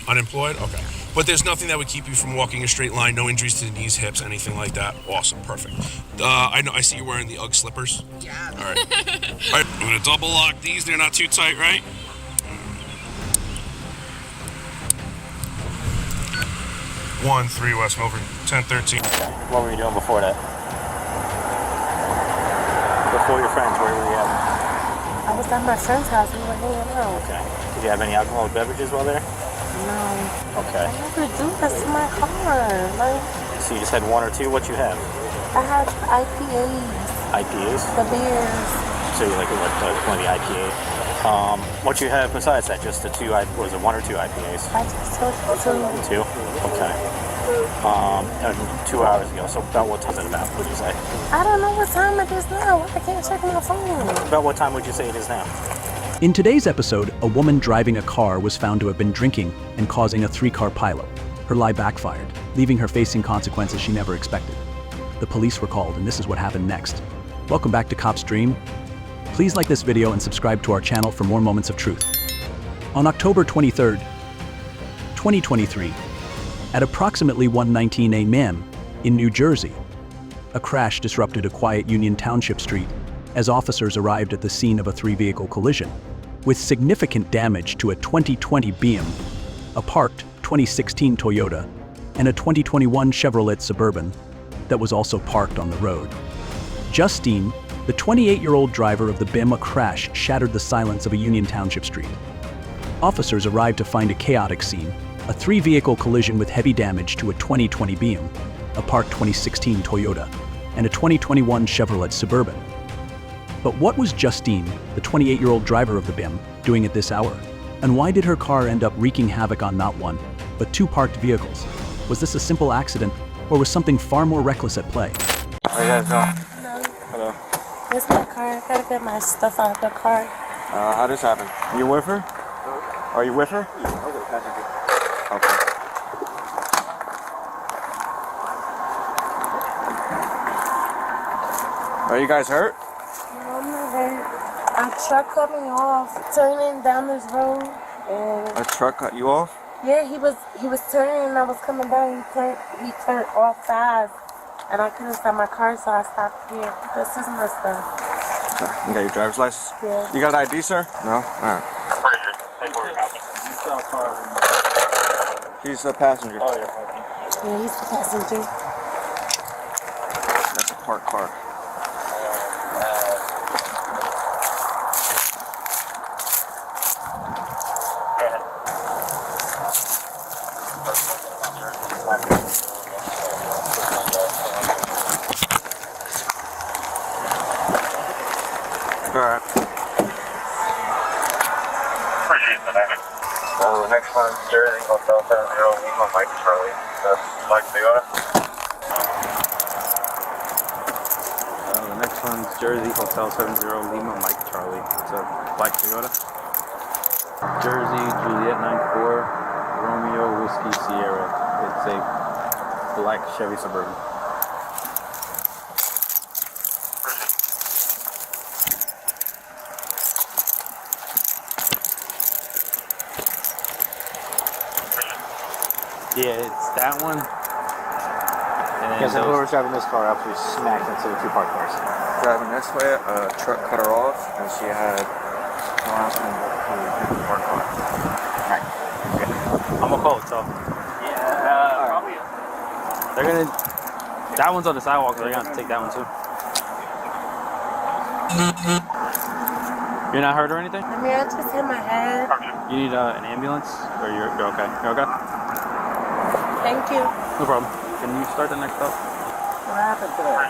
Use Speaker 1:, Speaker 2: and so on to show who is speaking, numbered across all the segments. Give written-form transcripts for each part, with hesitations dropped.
Speaker 1: Unemployed? Okay. But there's nothing that would keep you from walking a straight line, no injuries to the knees, hips, anything like that? Awesome, perfect. I see you're wearing the UGG slippers.
Speaker 2: Yeah.
Speaker 1: All right. All right, I'm gonna double lock these. They're not too tight, right? 1-3 West Milford, 1013.
Speaker 3: What were you doing before that? Before your friends, where were you at?
Speaker 2: I was at my friend's house. We were hanging out.
Speaker 3: Okay. Did you have any alcoholic beverages while there?
Speaker 2: No.
Speaker 3: Okay.
Speaker 2: I never do this to my car. Like,
Speaker 3: So you just had one or two? What you have?
Speaker 2: I had IPAs.
Speaker 3: IPAs?
Speaker 2: The beers.
Speaker 3: So you like one of the IPAs. What you have besides that? Just the two, was it one or two IPAs?
Speaker 2: I just took two.
Speaker 3: Two? Okay. 2 hours ago. So about what time is it about, would you say?
Speaker 2: I don't know what time it is now. I can't check my phone.
Speaker 3: About what time would you say it is now?
Speaker 4: In today's episode, a woman driving a car was found to have been drinking and causing a 3-car pileup. Her lie backfired, leaving her facing consequences she never expected. The police were called, and this is what happened next. Welcome back to Cop's Dream. Please like this video and subscribe to our channel for more moments of truth. On October 23rd, 2023, at approximately 1:19 a.m. in New Jersey, a crash disrupted a quiet Union Township street as officers arrived at the scene of a 3-vehicle collision, with significant damage to a 2020 BM, a parked 2016 Toyota, and a 2021 Chevrolet Suburban that was also parked on the road. Justine, the 28-year-old driver of the BM, a crash shattered the silence of a Union Township street. Officers arrived to find a chaotic scene, a 3-vehicle collision with heavy damage to a 2020 BM, a parked 2016 Toyota, and a 2021 Chevrolet Suburban. But what was Justine, the 28-year-old driver of the BM, doing at this hour? And why did her car end up wreaking havoc on not one, but 2 parked vehicles? Was this a simple accident, or was something far more reckless at play?
Speaker 3: Where you guys going?
Speaker 2: Hello.
Speaker 3: Hello.
Speaker 2: It's my car. I gotta get my stuff out of the car.
Speaker 3: How this happened? You with her? Are you with her? Yeah, I'll get passenger. Okay. Are you guys hurt?
Speaker 2: No, I'm not hurt. A truck cut me off turning down this road, and
Speaker 3: A truck cut you off?
Speaker 2: yeah, he was turning and I was coming down. He turned off fast, and I couldn't stop my car, so I stopped here. This is my stuff.
Speaker 3: You got your driver's license?
Speaker 2: Yeah.
Speaker 3: You got an ID, sir? No? Alright. He's a passenger. Oh, yeah.
Speaker 2: Yeah, he's the passenger.
Speaker 3: That's a parked car. Alright.
Speaker 5: Appreciate the name. The next one is Jersey, Hotel 70 Lima, Mike Charlie. That's Mike Toyota.
Speaker 6: The next one's Jersey, Hotel 70 Lima, Mike Charlie. It's a black Toyota. Jersey, Juliet 94, Romeo Whiskey Sierra. It's a black Chevy Suburban. Yeah, it's that one. And then
Speaker 3: Yeah, so whoever's driving this car actually smacked into the 2 parked cars.
Speaker 7: Driving this way, a truck cut her off, and she had the last one parked car.
Speaker 3: Alright.
Speaker 6: I'm gonna call it tough. Yeah, probably. They're gonna. That one's on the sidewalk, so they're gonna have to take that one too. You're not hurt or anything?
Speaker 2: I mean, I just hit my head.
Speaker 6: You need an ambulance, or you're okay? You're okay?
Speaker 2: Thank you.
Speaker 6: No problem. Can you start the next stop?
Speaker 2: What happened to her?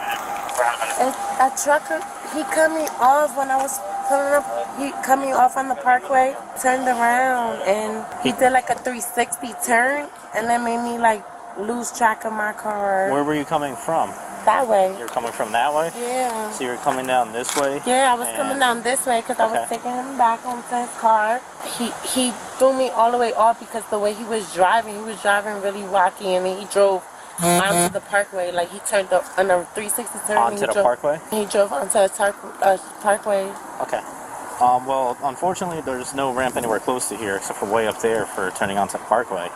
Speaker 2: A trucker, he cut me off when I was coming up. He cut me off on the parkway, turned around, and he did like a 360 turn, and that made me like lose track of my car.
Speaker 3: Where were you coming from?
Speaker 2: That way.
Speaker 3: You're coming from that way?
Speaker 2: Yeah.
Speaker 3: So you were coming down this way?
Speaker 2: Yeah, I was coming down this way because I was taking him back home to his car. He threw me all the way off because the way he was driving really wacky, and then he drove onto the parkway. Like he turned up on a 360 turn.
Speaker 3: Onto the parkway?
Speaker 2: He drove onto the parkway.
Speaker 3: Okay. Well, unfortunately, there's no ramp anywhere close to here except for way up there for turning onto the Parkway,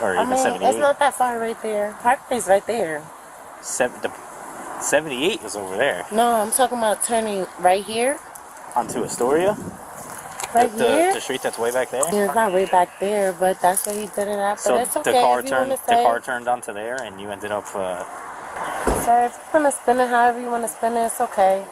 Speaker 3: or even 78.
Speaker 2: It's not that far right there. Parkway's right there.
Speaker 3: 78 is over there.
Speaker 2: No, I'm talking about turning right here.
Speaker 3: Onto Astoria?
Speaker 2: Right here?
Speaker 3: The street that's way back there?
Speaker 2: Yeah, it's not way back there, but that's where he did it at. But
Speaker 3: So
Speaker 2: it's okay
Speaker 3: the car
Speaker 2: if you want to say.
Speaker 3: the car turned onto there, and you ended up.
Speaker 2: Sir, if you want to spin it however you want to spin it, it's okay.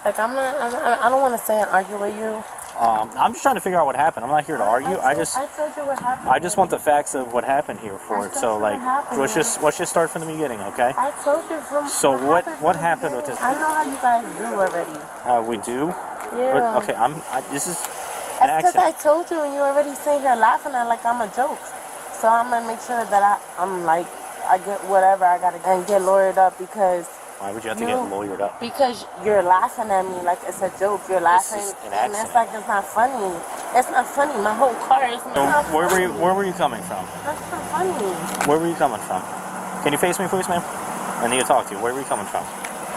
Speaker 2: Like, I don't want to say and argue with you.
Speaker 3: I'm just trying to figure out what happened. I'm not here to argue. I
Speaker 2: told you what happened.
Speaker 3: I just want the facts of what happened here for it. So like, let's just start from the beginning, okay?
Speaker 2: I told you from.
Speaker 3: So what happened with this?
Speaker 2: I know how you guys do already.
Speaker 3: We do.
Speaker 2: Yeah.
Speaker 3: Okay. This is an
Speaker 2: That's because
Speaker 3: accident.
Speaker 2: I told you and you already sitting here laughing at like I'm a joke. So I'm gonna make sure that I'm like I get whatever I gotta and get lawyered up because.
Speaker 3: Why would you have to get lawyered up?
Speaker 2: Because you're laughing at me like it's a joke. You're laughing,
Speaker 3: This is an
Speaker 2: and
Speaker 3: accident.
Speaker 2: it's like it's not funny. It's not funny. My whole car is not
Speaker 3: So where
Speaker 2: funny.
Speaker 3: were you coming from?
Speaker 2: That's not funny.
Speaker 3: Where were you coming from? Can you face me, please, ma'am? I need to talk to you. Where were you coming from?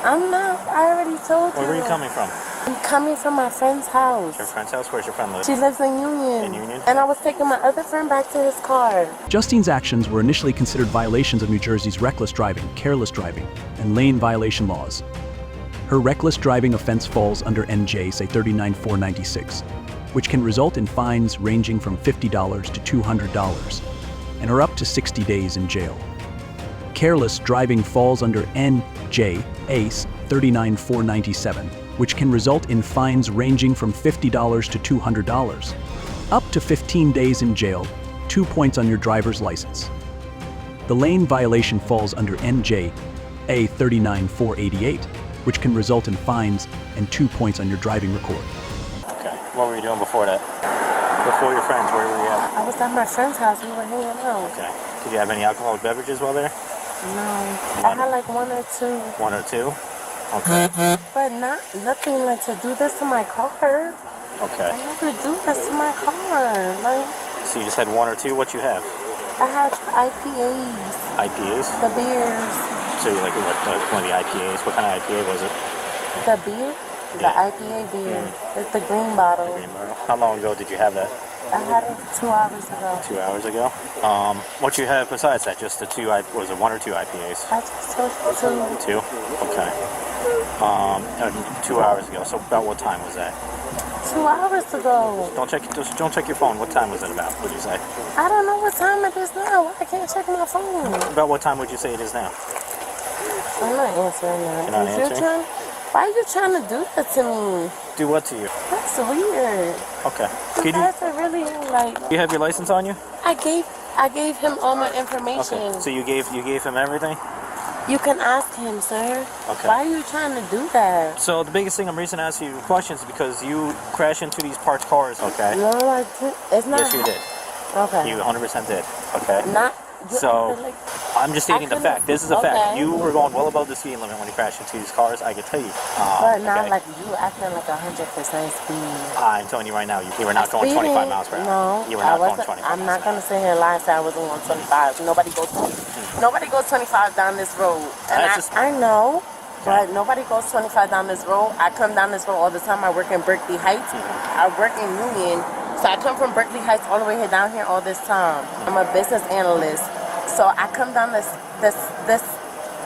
Speaker 2: I'm not. I already told you.
Speaker 3: Where were you coming from?
Speaker 2: I'm coming from my friend's house.
Speaker 3: Your friend's house? Where's your friend live?
Speaker 2: She lives in Union.
Speaker 3: In Union?
Speaker 2: And I was taking my other friend back to his car.
Speaker 4: Justine's actions were initially considered violations of New Jersey's reckless driving, careless driving, and lane violation laws. Her reckless driving offense falls under NJ, say 39496, which can result in fines ranging from $50 to $200 and are up to 60 days in jail. Careless driving falls under NJ ACE 39497, which can result in fines ranging from $50 to $200, up to 15 days in jail, 2 points on your driver's license. The lane violation falls under NJ A 39488, which can result in fines and 2 points on your driving record.
Speaker 3: Okay. What were you doing before that? Before your friends, where were you at?
Speaker 2: I was at my friend's house. We were hanging out.
Speaker 3: Okay. Did you have any alcoholic beverages while there?
Speaker 2: No. I had like one or two.
Speaker 3: One or two? Okay.
Speaker 2: But nothing like to do this to my car.
Speaker 3: Okay.
Speaker 2: I never do this to my car. Like,
Speaker 3: So you just had one or two? What you have?
Speaker 2: I had IPAs,
Speaker 3: IPAs?
Speaker 2: the beers,
Speaker 3: So you like one of the IPAs? What kind of IPA was it?
Speaker 2: the beer, the IPA beer. It's the green bottle.
Speaker 3: Green bottle. How long ago did you have that?
Speaker 2: I had it 2 hours ago.
Speaker 3: 2 hours ago. What you have besides that? Just the two? Was it one or two IPAs?
Speaker 2: I just told you
Speaker 3: Two. Okay. 2 hours ago. So about what time was that?
Speaker 2: 2 hours ago.
Speaker 3: Don't check your phone. What time was it about? What did you say?
Speaker 2: I don't know what time it is now. I can't check my phone.
Speaker 3: About what time would you say it is now?
Speaker 2: I'm not answering that.
Speaker 3: You're not answering?
Speaker 2: Why are you trying to do that to me?
Speaker 3: Do what to you?
Speaker 2: That's weird.
Speaker 3: Okay.
Speaker 2: You
Speaker 3: Could
Speaker 2: guys are really like.
Speaker 3: you have your license on you?
Speaker 2: I gave him all my information.
Speaker 3: Okay. So you gave him everything?
Speaker 2: You can ask him, sir.
Speaker 3: Okay.
Speaker 2: Why are you trying to do that?
Speaker 3: So the biggest thing I'm reason to ask you questions is because you crashed into these parked cars, okay?
Speaker 2: No, I didn't. It's not.
Speaker 3: Yes, you did.
Speaker 2: Okay.
Speaker 3: You 100% did, okay?
Speaker 2: Not.
Speaker 3: So,
Speaker 2: like,
Speaker 3: I'm just stating the
Speaker 2: couldn't-
Speaker 3: fact. This is a fact.
Speaker 2: okay.
Speaker 3: You were going well above the speed limit when you crashed into these cars, I can tell you.
Speaker 2: but not
Speaker 3: okay?
Speaker 2: like you acting like 100% speed.
Speaker 3: I'm telling you right now, you were not going
Speaker 2: Speeding,
Speaker 3: 25 miles per hour.
Speaker 2: No,
Speaker 3: You were
Speaker 2: I
Speaker 3: not going
Speaker 2: wasn't.
Speaker 3: 25
Speaker 2: I'm
Speaker 3: miles
Speaker 2: not
Speaker 3: per hour.
Speaker 2: gonna sit here and lie and say I wasn't going 25. Nobody goes 25 down this road. And
Speaker 3: That's just-
Speaker 2: I know.
Speaker 3: Okay.
Speaker 2: But nobody goes 25 down this road. I come down this road all the time. I work in Berkeley Heights. I work in Union. So I come from Berkeley Heights all the way here down here all this time. I'm a business analyst. So I come down this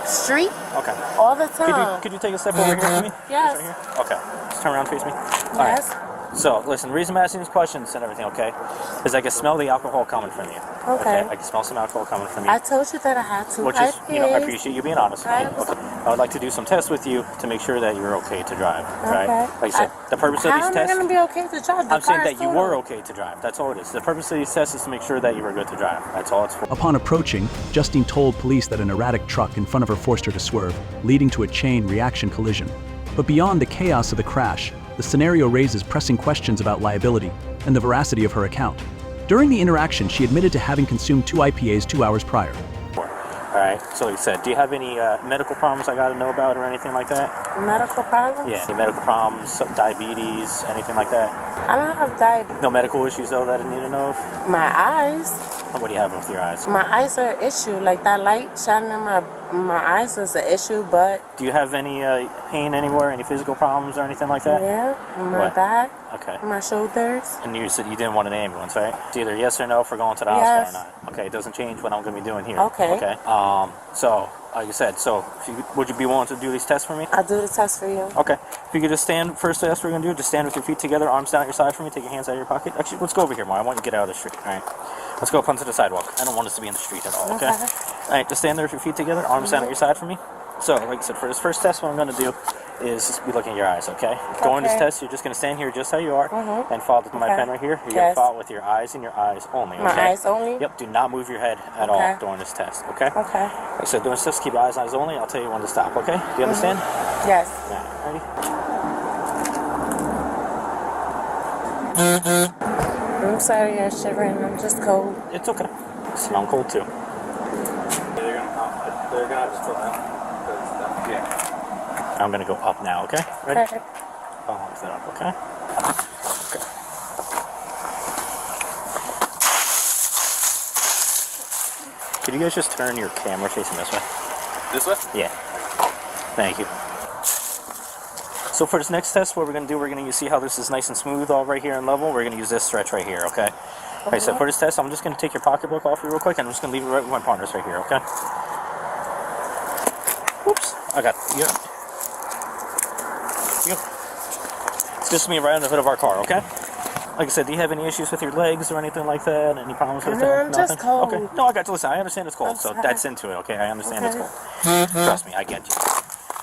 Speaker 2: street
Speaker 3: Okay.
Speaker 2: all the time.
Speaker 3: Could you take a step over here for me?
Speaker 2: Yes.
Speaker 3: Right here? Okay. Just turn around and face me. All right.
Speaker 2: Yes.
Speaker 3: So, listen, the reason I'm asking these questions and everything, okay, is I can smell the alcohol coming from you.
Speaker 2: Okay.
Speaker 3: I can smell some alcohol coming from you.
Speaker 2: I told you that I had to.
Speaker 3: Which is, I
Speaker 2: IPAs.
Speaker 3: appreciate you being honest with me.
Speaker 2: Right.
Speaker 3: Okay. I would like to do some tests with you to make sure that you're okay to drive. Right?
Speaker 2: Okay.
Speaker 3: Like I said, the purpose of
Speaker 2: How
Speaker 3: these
Speaker 2: am I
Speaker 3: tests.
Speaker 2: gonna be okay to drive? The
Speaker 3: I'm saying
Speaker 2: car
Speaker 3: that
Speaker 2: is
Speaker 3: you
Speaker 2: total.
Speaker 3: were okay to drive. That's all it is. The purpose of these tests is to make sure that you were good to drive. That's all it's for.
Speaker 4: Upon approaching, Justine told police that an erratic truck in front of her forced her to swerve, leading to a chain reaction collision. But beyond the chaos of the crash, the scenario raises pressing questions about liability and the veracity of her account. During the interaction, she admitted to having consumed 2 IPAs 2 hours prior.
Speaker 3: All right. So, like I said, do you have any medical problems I got to know about or anything like that?
Speaker 2: Medical problems?
Speaker 3: Yeah. Any medical problems, diabetes, anything like that?
Speaker 2: I don't have diabetes.
Speaker 3: No medical issues though that I need to know of.
Speaker 2: My eyes.
Speaker 3: What do you have with your eyes?
Speaker 2: My eyes are an issue. Like that light shining in my eyes is an issue, but
Speaker 3: Do you have any pain anywhere? Any physical problems or anything like that?
Speaker 2: yeah, my
Speaker 3: What?
Speaker 2: back.
Speaker 3: Okay.
Speaker 2: My shoulders.
Speaker 3: And you said you didn't want an ambulance, right? It's either yes or no for going to the
Speaker 2: Yes.
Speaker 3: hospital or not. Okay, it doesn't change what I'm going to be doing here.
Speaker 2: Okay.
Speaker 3: Okay. So, like you said, would you be willing to do these tests for me?
Speaker 2: I'll do the test for you.
Speaker 3: Okay. If you could just stand, first test we're going to do, just stand with your feet together, arms down at your side for me, take your hands out of your pocket. Actually, let's go over here, Ma. I want you to get out of the street, all right? Let's go up onto the sidewalk. I don't want us to be in the street at all, okay?
Speaker 2: Okay.
Speaker 3: All right, just stand there with your feet together, arms down at your side for me. So, like I said, for this first test, what I'm going to do is just be looking at your eyes, okay? During this test, you're just going to stand here just how you are and follow my pen right here. You're going to follow with your eyes and your eyes only, okay?
Speaker 2: My eyes only?
Speaker 3: Yep, do not move your head at all during this test, okay?
Speaker 2: Okay.
Speaker 3: Like I said, during this test, keep eyes only. I'll tell you when to stop, okay? Do you understand?
Speaker 2: Yes.
Speaker 3: Yeah, ready?
Speaker 2: I'm sorry you're shivering. I'm just cold.
Speaker 3: It's okay. I'm cold too.
Speaker 6: They're gonna just fill that. Yeah.
Speaker 3: I'm gonna go up now, okay? Ready?
Speaker 2: Okay.
Speaker 3: Oh, set up, okay? Okay. Could you guys just turn your camera facing this way?
Speaker 6: This way?
Speaker 3: Yeah. Thank you. So for this next test, what we're going to do, we're going to see how this is nice and smooth all right here and level. We're going to use this stretch right here, okay? Alright, so for this test, I'm just going to take your pocketbook off you real quick, and I'm just going to leave it right with my partners right here, okay? Whoops. I got it. Yep. It's just me right on the hood of our car, okay? Like I said, do you have any issues with your legs or anything like that? Any problems with
Speaker 2: No,
Speaker 3: that?
Speaker 2: I'm just cold.
Speaker 3: Okay. No, I got to listen. I understand it's cold, so
Speaker 2: Okay.
Speaker 3: that's into it, okay? I understand it's cold. Trust me, I get you.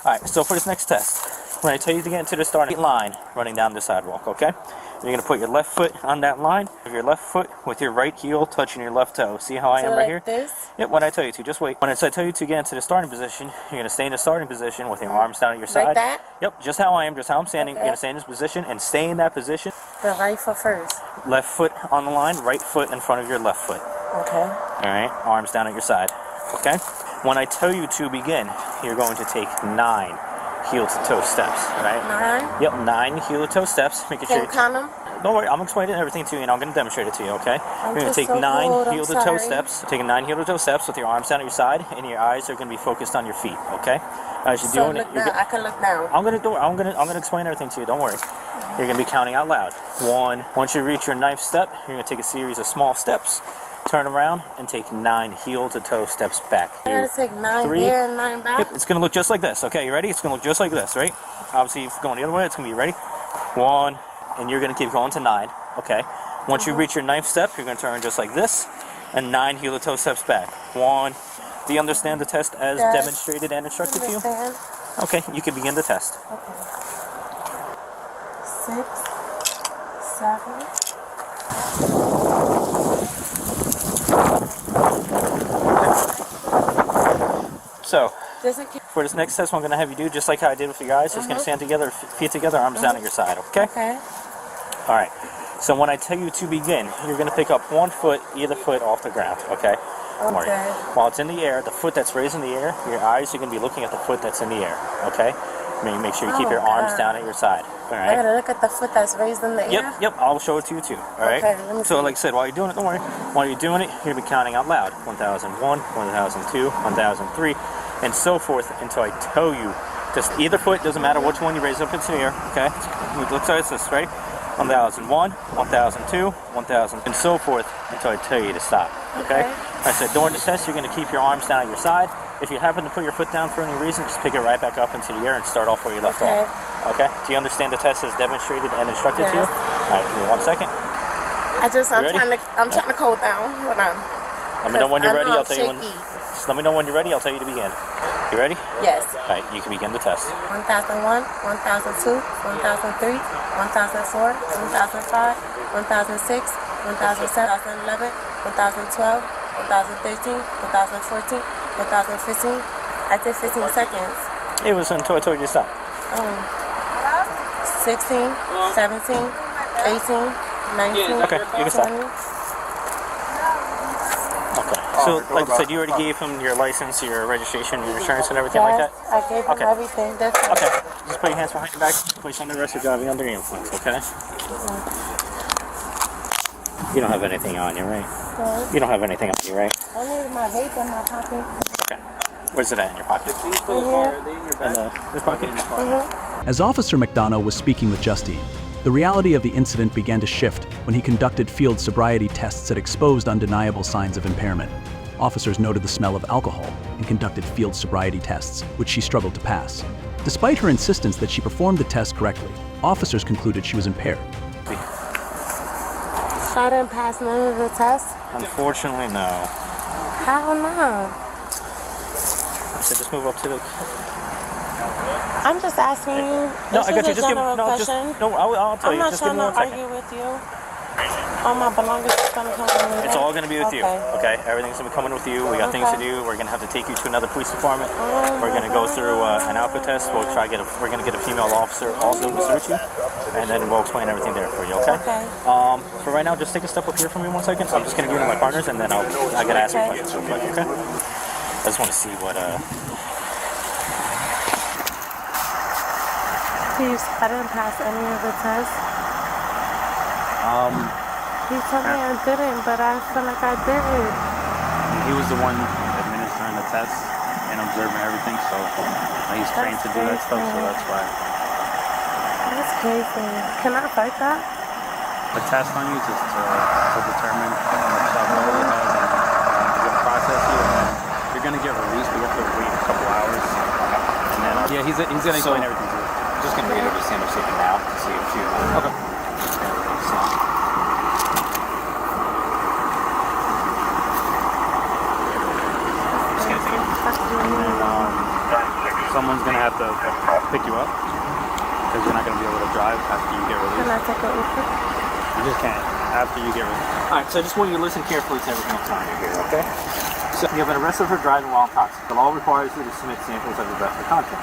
Speaker 3: Alright, so for this next test, when I tell you to get into the starting line, running down the sidewalk, okay? You're going to put your left foot on that line, of your left foot with your right heel touching your left toe. See how I am
Speaker 2: So
Speaker 3: right
Speaker 2: like
Speaker 3: here?
Speaker 2: this?
Speaker 3: Yep, when I tell you to, just wait. When I tell you to get into the starting position, you're going to stay in the starting position with your arms down at your side.
Speaker 2: Like that?
Speaker 3: Yep, just how I am, just how I'm standing.
Speaker 2: Okay.
Speaker 3: You're going to stay in this position and stay in that position.
Speaker 2: The right foot first.
Speaker 3: Left foot on the line, right foot in front of your left foot.
Speaker 2: Okay.
Speaker 3: Alright, arms down at your side. Okay? When I tell you to begin, you're going to take 9 heel to toe steps, right?
Speaker 2: 9?
Speaker 3: Yep, 9 heel to toe steps. Making sure
Speaker 2: Can you count them?
Speaker 3: Don't worry, I'm explaining everything to you and I'm going to demonstrate it to you, okay? You're going to
Speaker 2: just
Speaker 3: take
Speaker 2: so
Speaker 3: 9
Speaker 2: cold, I'm
Speaker 3: heel to toe
Speaker 2: sorry.
Speaker 3: steps. Taking 9 heel to toe steps with your arms down at your side and your eyes are going to be focused on your feet, okay? As you're
Speaker 2: So
Speaker 3: doing
Speaker 2: look
Speaker 3: it,
Speaker 2: down. I can look down.
Speaker 3: I'm gonna explain everything to you. Don't worry. You're gonna be counting out loud. 1. Once you reach your 9th step, you're gonna take a series of small steps, turn around, and take 9 heel to toe steps back.
Speaker 2: I gotta take 9
Speaker 3: 3.
Speaker 2: there and 9 back.
Speaker 3: Yep, it's gonna look just like this. Okay, you ready? It's gonna look just like this, right? Obviously, if you're going the other way, it's gonna be ready. 1, and you're gonna keep going to 9. Okay. Once you reach your 9th step, you're gonna turn just like this, and 9 heel to toe steps back. 1. Do you understand the test as
Speaker 2: Yes.
Speaker 3: demonstrated and instructed to you?
Speaker 2: Understand?
Speaker 3: Okay, you can begin the test.
Speaker 2: Okay. 6, 7.
Speaker 3: So,
Speaker 2: Doesn't keep.
Speaker 3: for this next test, what I'm going to have you do, just like how I did with your guys, just going to stand together, feet together, arms down at your side, okay?
Speaker 2: Okay.
Speaker 3: All right. So when I tell you to begin, you're going to pick up one foot, either foot off the ground, okay? Don't worry.
Speaker 2: Okay.
Speaker 3: While it's in the air, the foot that's raised in the air, your eyes are going to be looking at the foot that's in the air, okay? Make sure you keep
Speaker 2: Oh,
Speaker 3: your arms
Speaker 2: God.
Speaker 3: down at your side, all
Speaker 2: I
Speaker 3: right?
Speaker 2: gotta look at the foot that's raised in the air.
Speaker 3: Yep, I'll show it to you too, all right?
Speaker 2: Okay, let me
Speaker 3: So
Speaker 2: see.
Speaker 3: like I said, while you're doing it, don't worry. While you're doing it, you're going to be counting out loud. 1001, 1002, 1003, and so forth until I tell you. Just either foot, doesn't matter which one you raise up into the air, okay? Looks like this, right? 1001, 1002, 1000, and so forth until I tell you to stop, okay? I said during the test, you're going to keep your arms down at your side. If you happen to put your foot down for any reason, just pick it right back up into the air and start off where you left off. Okay? Do you understand the test is demonstrated and instructed to you?
Speaker 2: Yes.
Speaker 3: All right, give me 1 second.
Speaker 2: I'm
Speaker 3: ready?
Speaker 2: trying to cool down. Hold on.
Speaker 3: Let me know when you're ready. I'll
Speaker 2: I'm
Speaker 3: tell you when.
Speaker 2: shaky.
Speaker 3: Just let me know when you're ready. I'll tell you to begin. You ready?
Speaker 2: Yes.
Speaker 3: All right, you can begin the test.
Speaker 2: 1001, 1002, 1003, 1004, 1005, 1006, 1007, 1011, 1012, 1013, 1014, 1015. I did 15 seconds.
Speaker 3: It was until I told you to stop.
Speaker 2: 16, 17, 18, 19,
Speaker 3: Okay, you can stop.
Speaker 2: 20.
Speaker 3: Okay. So, like I said, you already gave him your license, your registration, your insurance, and everything like
Speaker 2: Yes,
Speaker 3: that?
Speaker 2: I gave him
Speaker 3: Okay.
Speaker 2: everything. That's it.
Speaker 3: Okay. Just put your hands behind your back. Place on the rest of driving under the influence, okay? You don't have anything on you, right?
Speaker 2: No.
Speaker 3: You don't have anything on you, right?
Speaker 2: I need my vape in my pocket.
Speaker 3: Okay. Where's it at in your pocket?
Speaker 2: Here.
Speaker 3: In this pocket?
Speaker 4: As Officer McDonough was speaking with Justine, The reality of the incident began to shift when he conducted field sobriety tests that exposed undeniable signs of impairment. Officers noted the smell of alcohol and conducted field sobriety tests, which she struggled to pass. Despite her insistence that she performed the test correctly, officers concluded she was impaired.
Speaker 2: So I didn't pass none of the tests?
Speaker 3: Unfortunately, no.
Speaker 2: How not?
Speaker 3: So just move up to the...
Speaker 2: I'm just asking you.
Speaker 3: No,
Speaker 2: This
Speaker 3: I got
Speaker 2: is
Speaker 3: you.
Speaker 2: a
Speaker 3: Just give
Speaker 2: general
Speaker 3: no, just
Speaker 2: question.
Speaker 3: no. I'll tell
Speaker 2: I'm
Speaker 3: you.
Speaker 2: not
Speaker 3: Just give
Speaker 2: trying
Speaker 3: me
Speaker 2: to
Speaker 3: 1 second.
Speaker 2: argue with you. All my belongings is gonna come with me.
Speaker 3: It's
Speaker 2: right?
Speaker 3: all gonna be with you. Okay. Everything's gonna be coming with you. We got things to do. We're gonna have to take you to another police department. We're gonna go through an alpha test. We're gonna get a female officer also to search you, and then we'll explain everything there for you. Okay.
Speaker 2: Okay.
Speaker 3: For right now, just take a step up here for me 1 second. I'm just gonna give you my partners, and then I gotta ask you questions real quick. Okay. I just want to see what
Speaker 2: Please, I didn't pass any of the tests. He told me I didn't, but I feel like I did.
Speaker 6: He was the one administering the test and observing everything, so he's trained to do that stuff, so that's why.
Speaker 2: That's crazy. Can I fight that?
Speaker 6: The test on you just to determine how much alcohol you have and we're going to process you, and then you're going to get released. We have to wait a couple hours. And then, yeah, he's going to explain everything to you.
Speaker 3: I'm just gonna read over the standard statement now to see if you. Okay.
Speaker 6: Someone's gonna have to pick you up because you're not gonna be able to drive after you get released.
Speaker 2: Can I take an Uber?
Speaker 6: You just can't after you get released.
Speaker 3: Alright, so I just want you to listen carefully to everything I'm telling you here, okay? So you have been arrested for driving while intoxicated. The law requires you to submit samples of your breath for content.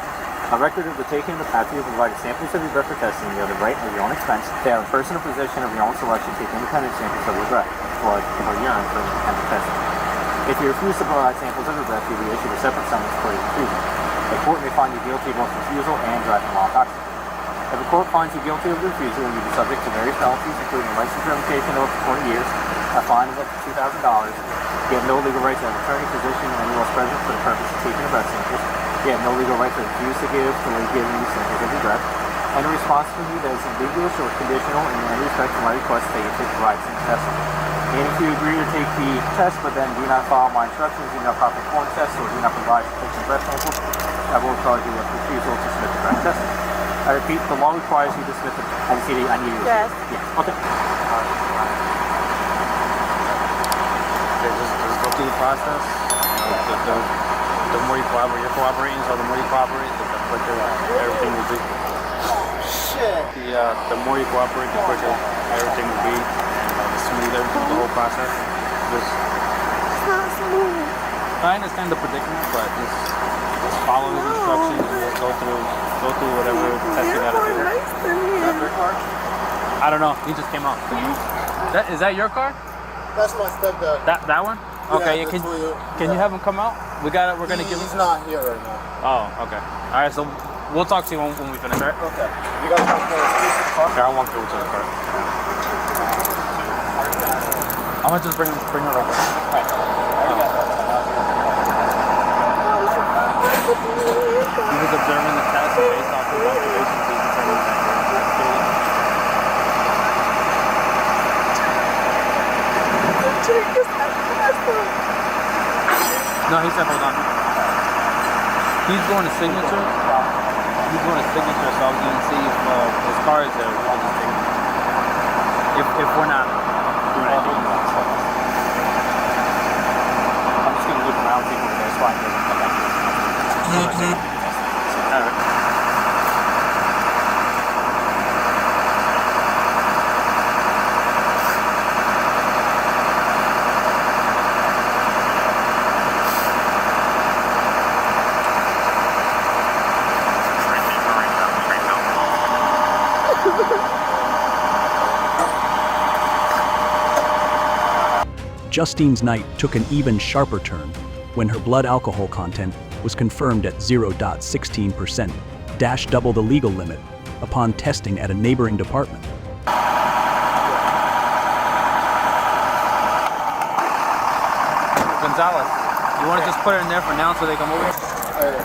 Speaker 3: A record of the taking of the after you have provided samples of your breath for testing, you have the right at your own expense to have a person in possession of your own selection take independent samples of your breath, blood, or urine for independent testing. If you refuse to provide samples of your breath, you'll be issued a separate summons for your refusal. The court may find you guilty of both refusal and driving while intoxicated. If the court finds you guilty of refusal, you'll be subject to various penalties, including a license revocation of up to 20 years, a fine of up to $2,000. You have no legal right to have attorney, physician, or anyone else present for the purpose of taking your breath samples. You have no legal right to refuse to give, delay giving you samples of your breath. Any response from you that is ambiguous or conditional in any respect to my request that you take provide some testing. And if you agree to take the test but then do not follow my instructions, do not properly perform the test, or do not provide sufficient breath samples, I will charge you with refusal to submit the breath testing. I repeat, the law requires you to submit the... I need you to...
Speaker 2: Yes.
Speaker 3: Yes. Okay.
Speaker 6: Just go through the process. The more you cooperate, you're cooperating, so the more you cooperate, the quicker everything will be. Shit. The more you cooperate, the quicker everything will be, and the smoother the whole process.
Speaker 2: It's not smooth.
Speaker 6: I understand the predicament, but just follow the instructions and go through whatever test you gotta do. I don't know. He just came out. Is that your car?
Speaker 8: That's my stepdad.
Speaker 6: That one? Okay.
Speaker 8: Yeah,
Speaker 6: Can you have him come out? We're gonna give him.
Speaker 8: He's not here right now.
Speaker 6: Oh, okay. All right. So we'll talk to you when we finish. All right?
Speaker 8: Okay. You guys want to car?
Speaker 6: Okay, I'll walk through to the car. I'm gonna just bring her up. All right. He was observing the test, and based off his observations, he determined that you're actually. No, he said hold on. He's going to signature. So I was going to see if his car is there. I'll just take it. If we're not doing anything. I'm just going to look around, see if there's a spot here and come back to this. All right.
Speaker 4: Justine's night took an even sharper turn when her blood alcohol content was confirmed at 0.16%, double the legal limit, upon testing at a neighboring department.
Speaker 6: Gonzalez, you want to just put it in there for now so they come over?
Speaker 8: Hey,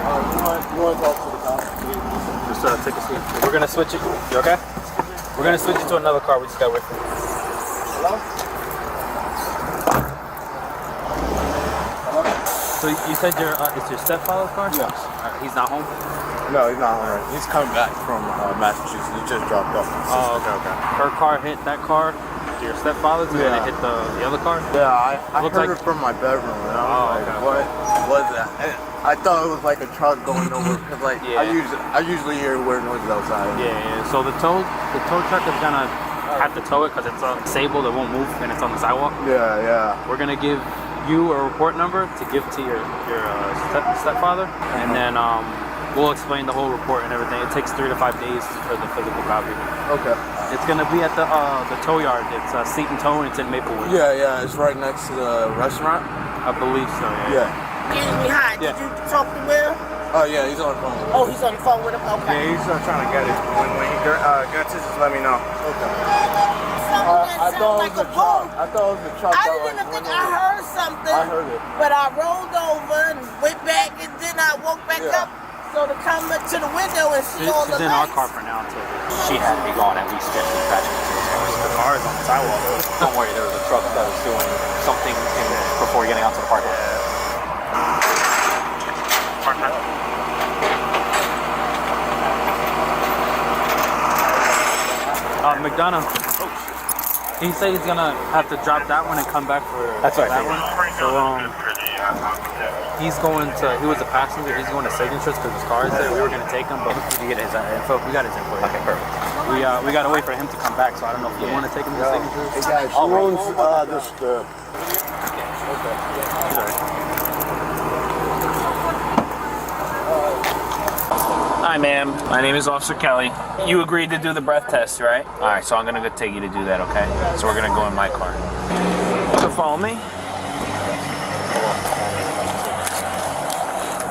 Speaker 8: you want to talk to the cops?
Speaker 6: Just take a seat. We're going to switch it. You okay? We're gonna switch you to another car. We just got with you.
Speaker 8: Hello?
Speaker 6: So you said it's your stepfather's car?
Speaker 8: Yes.
Speaker 6: He's not home?
Speaker 8: No, he's not home. He's coming back from Massachusetts. He just dropped off.
Speaker 6: Oh, okay. Her car hit that car, your stepfather's, and then it hit the other car?
Speaker 8: Yeah, I
Speaker 6: Looked
Speaker 8: heard
Speaker 6: like-
Speaker 8: it from my bedroom. And I was like,
Speaker 6: okay.
Speaker 8: what was that? And I thought it was like a truck going over. Cause like
Speaker 6: Yeah.
Speaker 8: I usually hear weird noises outside.
Speaker 6: Yeah. So the tow truck is gonna have to tow it because it's disabled, it won't move, and it's on the sidewalk.
Speaker 8: Yeah.
Speaker 6: We're gonna give you a report number to give to your stepfather, and then we'll explain the whole report and everything. It takes 3 to 5 days for the physical copy.
Speaker 8: Okay.
Speaker 6: It's gonna be at the tow yard. It's Seat and Tow, and it's in Maplewood.
Speaker 8: Yeah. It's right next to the restaurant.
Speaker 6: I believe so.
Speaker 8: Yeah.
Speaker 2: Excuse me, hi.
Speaker 6: Yeah.
Speaker 2: Did you talk to Will?
Speaker 8: Oh yeah, he's on the phone.
Speaker 2: Oh, he's on the phone with him? Okay.
Speaker 8: Yeah, he's trying to get it. When he gets it, just let me know. Okay. I thought it was a truck. I thought it was a truck.
Speaker 2: I didn't think I heard something.
Speaker 8: I heard it.
Speaker 2: But I rolled over and went back, and then I woke back up. So to come up to the window and see all the
Speaker 6: She's in our
Speaker 2: lights.
Speaker 6: car for now until she had to be gone at least 15 minutes. The car is on the sidewalk. Don't worry, there was a truck that was doing something before getting out to the parkway. McDonough. He said he's gonna have to drop that one and come back for that one. So he's going to. He was a passenger. He's going to signatures because his car is there. We were gonna take him, but did you get his info? We got his info. Okay, perfect. We gotta wait for him to come back. So I don't know if you want to take him to signatures.
Speaker 8: Hey guys, who owns this?
Speaker 6: Hi, ma'am. My name is Officer Kelly. You agreed to do the breath test, right? All right, so I'm gonna go take you to do that, okay? So we're gonna go in my car. So follow me.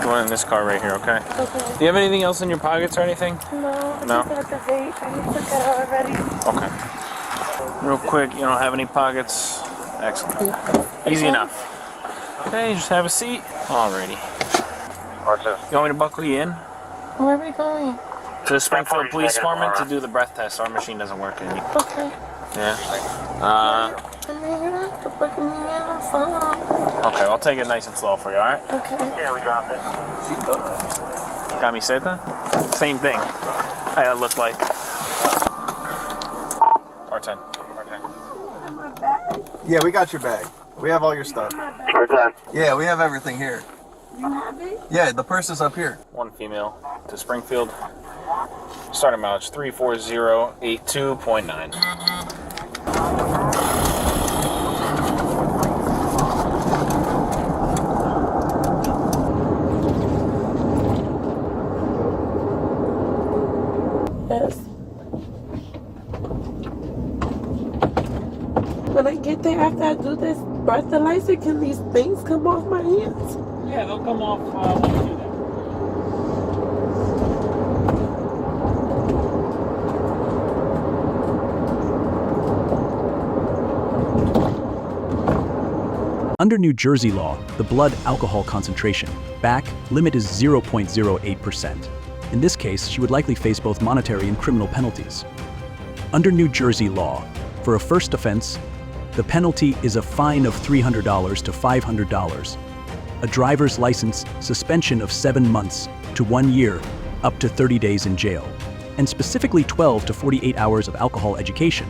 Speaker 6: Go in this car right here, okay?
Speaker 2: Okay.
Speaker 6: Do you have anything else in your pockets or anything?
Speaker 2: No, I
Speaker 6: No?
Speaker 2: just got the vape. I took it already.
Speaker 6: Okay. Real quick, you don't have any pockets? Excellent. Easy enough. Okay, just have a seat. Alrighty. You want me to buckle you in?
Speaker 2: Where are we going?
Speaker 6: To the Springfield Police Department to do the breath test. Our machine doesn't work in.
Speaker 2: Okay.
Speaker 6: Yeah.
Speaker 2: I mean, you don't have to put me in the phone.
Speaker 6: Okay, I'll take it nice and slow for you, alright?
Speaker 2: Okay.
Speaker 5: Yeah, we dropped it.
Speaker 6: Camiseta? Same thing. I look like. R10.
Speaker 8: Yeah, we got your bag. We have all your stuff. Yeah, we have everything here.
Speaker 2: You have it?
Speaker 8: Yeah, the purse is up here.
Speaker 6: One female to Springfield. Starting mileage 34082.9.
Speaker 2: Yes. When I get there after I do this breathalyzer, can these things come off my hands?
Speaker 6: Yeah, they'll come off when you do that.
Speaker 4: Under New Jersey law, the blood alcohol concentration, BAC, limit is 0.08%. In this case, she would likely face both monetary and criminal penalties. Under New Jersey law, for a first offense, the penalty is a fine of $300 to $500, a driver's license suspension of 7 months to 1 year, up to 30 days in jail, and specifically 12 to 48 hours of alcohol education.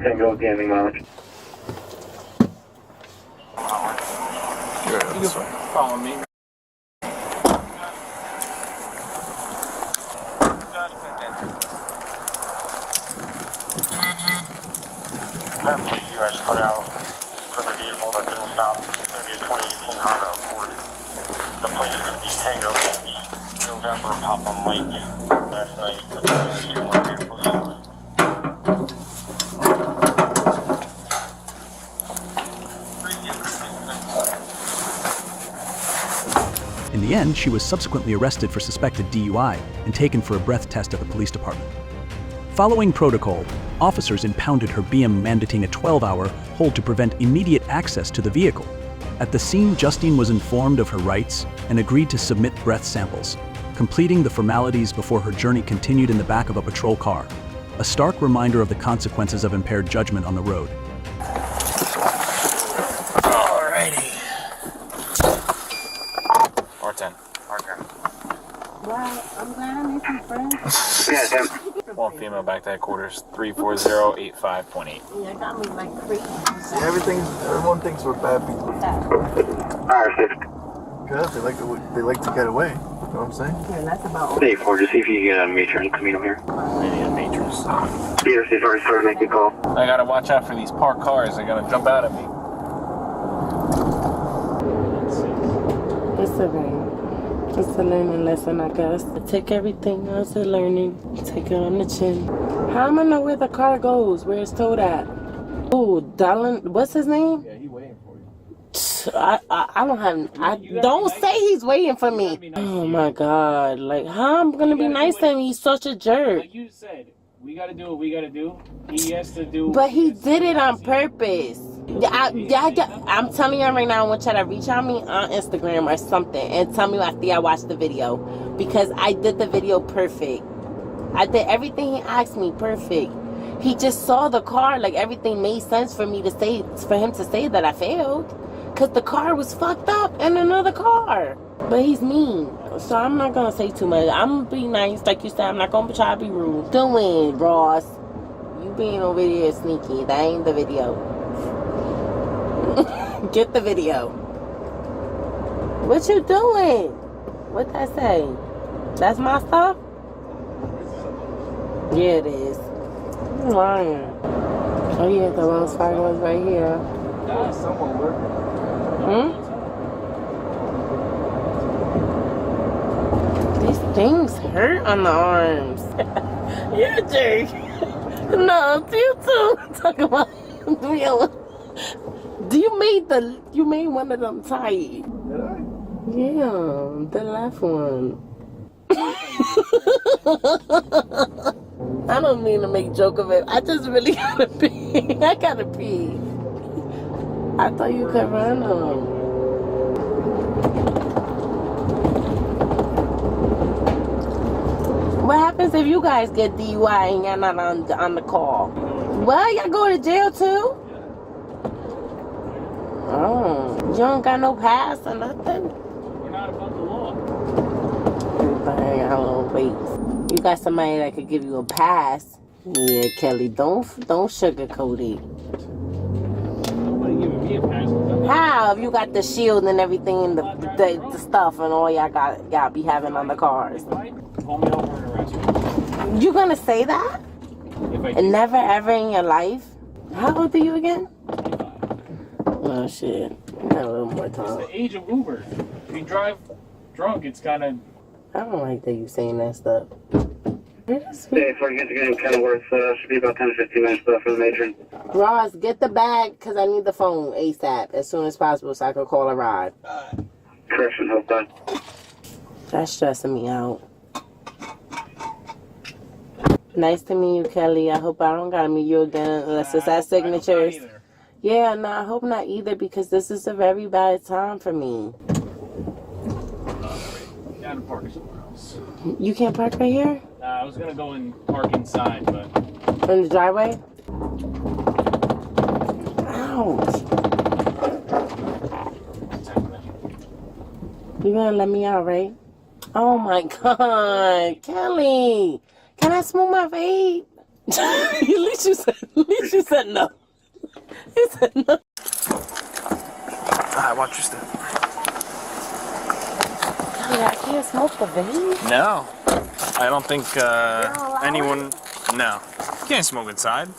Speaker 5: Tango Gaming Lounge.
Speaker 6: You can follow me.
Speaker 5: You guys put out for the vehicle that didn't stop. It's going to be a 2018 Honda Accord. The plate is going to be Tango November Papa Mike. Last night, the two more vehicles.
Speaker 4: In the end, she was subsequently arrested for suspected DUI and taken for a breath test at the police department. Following protocol, Officers impounded her BM, mandating a 12-hour hold to prevent immediate access to the vehicle. At the scene, Justine was informed of her rights and agreed to submit breath samples, completing the formalities before her journey continued in the back of a patrol car. A stark reminder of the consequences of impaired judgment on the road.
Speaker 6: Alrighty. R10.
Speaker 2: Wow, I'm glad I made some friends.
Speaker 5: Yeah, Tim.
Speaker 6: One female back to headquarters, 34085.8.
Speaker 2: Yeah, got me like crazy.
Speaker 8: Everyone thinks we're bad people.
Speaker 5: Alright,
Speaker 8: Because they like to get away. You know what I'm saying?
Speaker 2: Yeah, that's about all.
Speaker 5: Hey, Ford, just see if you can get a matron to meet him here.
Speaker 6: Maybe a matrix.
Speaker 5: Peter, see if I started making a call.
Speaker 6: I gotta watch out for these parked cars. They're gonna jump out at me.
Speaker 2: It's okay. It's a learning lesson, I guess. Take everything as a learning. Take it on the chin. How am I know where the car goes? Where it's towed at? Oh, Dallin, what's his name?
Speaker 6: Yeah, he's waiting for you.
Speaker 2: I don't have. I don't say he's waiting for me. Oh my God! Like, how I'm gonna be nice to him? He's such a jerk.
Speaker 9: Like you said, we gotta do what we gotta do. He has to do.
Speaker 2: But he did it on purpose. I'm telling you right now, I want you to reach out me on Instagram or something and tell me after I watched the video, because I did the video perfect. I did everything he asked me perfect. He just saw the car, like everything made sense for me to say, for him to say that I failed, because the car was fucked up in another car. But he's mean, so I'm not gonna say too much. I'm gonna be nice, like you said. I'm not gonna try to be rude. Doing, Ross, you being over there sneaky. That ain't the video. Get the video. What you doing? What that say? That's my stuff? Yeah, it is. I'm lying. Oh yeah, the Wells Fargo is right here.
Speaker 9: Someone working.
Speaker 2: These things hurt on the arms. You're a jerk. No, you too. Talk about you made one of them tight.
Speaker 8: Did I?
Speaker 2: Yeah, the left one. I don't mean to make joke of it. I just really gotta pee. I gotta pee. I thought you could run them. What happens if you guys get DUI and y'all not on the call? Well, y'all go to jail too? Oh, you don't got no pass or nothing?
Speaker 9: We're not above the law.
Speaker 2: Everybody got a little weight. You got somebody that could give you a pass. Yeah, Kelly, don't sugarcoat it.
Speaker 9: Nobody giving me a pass.
Speaker 2: How? If you got the shield and everything and the stuff and all y'all be having on the cars.
Speaker 9: Pull me over and arrest me.
Speaker 2: You gonna say that?
Speaker 9: If I
Speaker 2: And never ever in your life? How old are you again? Oh shit. I got a little more
Speaker 9: It's
Speaker 2: time.
Speaker 9: the age of Uber. If you drive drunk, it's kind of.
Speaker 2: I don't like that you saying that stuff.
Speaker 5: Hey, Ford, get the game Kenworth. Should be about 10 to 15 minutes left for the matron.
Speaker 2: Ross, get the bag because I need the phone ASAP as soon as possible so I can call a ride.
Speaker 5: Correction, hope that.
Speaker 2: That's stressing me out. Nice to meet you, Kelly. I hope I don't gotta meet you again unless it's at signatures. Yeah, no, I hope not either because this is a very bad time for me.
Speaker 9: Down to park somewhere else.
Speaker 2: You can't park right here?
Speaker 9: I was gonna go and park inside, but.
Speaker 2: In the driveway? Ouch. You gonna let me out, right? Oh my God, Kelly. Can I smoke my vape? At least you said no. He said no.
Speaker 6: Alright, watch your step.
Speaker 2: Kelly, I can't smoke the vape.
Speaker 6: No. I don't think anyone. No. You can't smoke inside.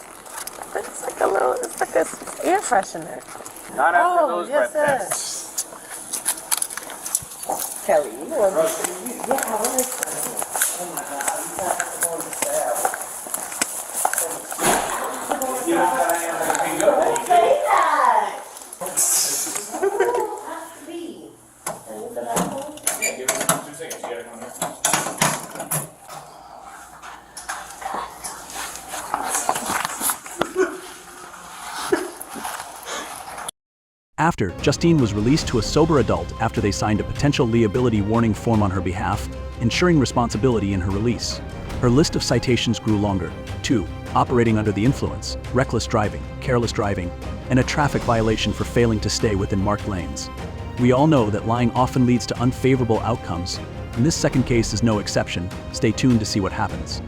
Speaker 2: But it's like an air freshener.
Speaker 6: Not after those
Speaker 2: yes,
Speaker 6: breath
Speaker 2: sir.
Speaker 6: tests.
Speaker 2: Kelly, you want to yeah, I like that. Oh my God, you got to go to the cell. Don't say that.
Speaker 6: Yeah, give it 2 seconds. You gotta come here.
Speaker 4: After, Justine was released to a sober adult after they signed a potential liability warning form on her behalf, ensuring responsibility in her release. Her list of citations grew longer. 2. Operating under the influence, reckless driving, careless driving, and a traffic violation for failing to stay within marked lanes. We all know that lying often leads to unfavorable outcomes, and this second case is no exception. Stay tuned to see what happens.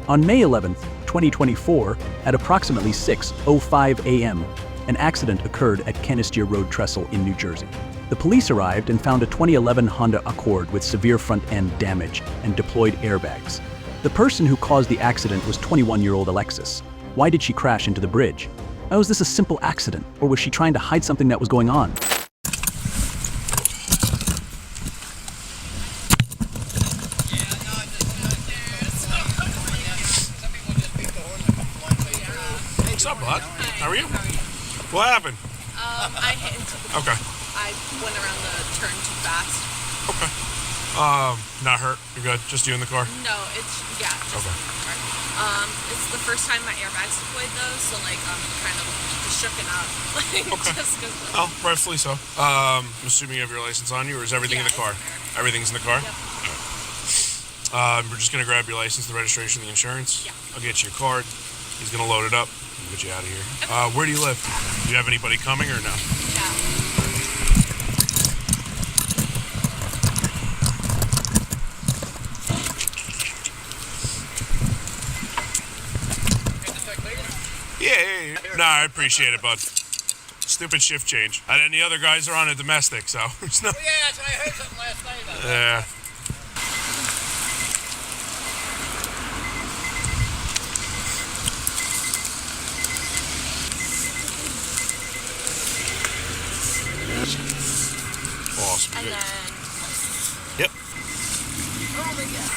Speaker 4: On May 11, 2024, at approximately 6:05 a.m., an accident occurred at Canistear Road Trestle in New Jersey. The police arrived and found a 2011 Honda Accord with severe front-end damage and deployed airbags. The person who caused the accident was 21-year-old Alexis. Why did she crash into the bridge? Was this a simple accident, or was she trying to hide something that was going on?
Speaker 1: What's up, bud? How are you? What happened?
Speaker 10: I hit into the...
Speaker 1: Okay.
Speaker 10: I went around the turn too fast.
Speaker 1: Okay. Not hurt? You're good? Just you in the car?
Speaker 10: No, it's... Yeah, just
Speaker 1: Okay.
Speaker 10: in the car. It's the first time my airbag's deployed, though, so, like, I'm kind of just shooken up. Like,
Speaker 1: Okay.
Speaker 10: just because...
Speaker 1: Oh, rightfully so. I'm assuming you have your license on you, or is everything in the car? Everything's in the car?
Speaker 10: Yep.
Speaker 1: All right. We're just going to grab your license, the registration, the insurance.
Speaker 10: Yeah.
Speaker 1: I'll get you a card. He's going to load it up. We'll get you out of here. Where do you live? Do you have anybody coming or no?
Speaker 10: Yeah.
Speaker 1: Yeah. Nah, I appreciate it, bud. Stupid shift change. And then the other guys are on a domestic, so it's not.
Speaker 11: Yeah, that's what I heard something last night about that.
Speaker 1: Yeah. Awesome.
Speaker 10: And
Speaker 1: Good.
Speaker 10: then...
Speaker 1: Yep.
Speaker 10: Oh, my God.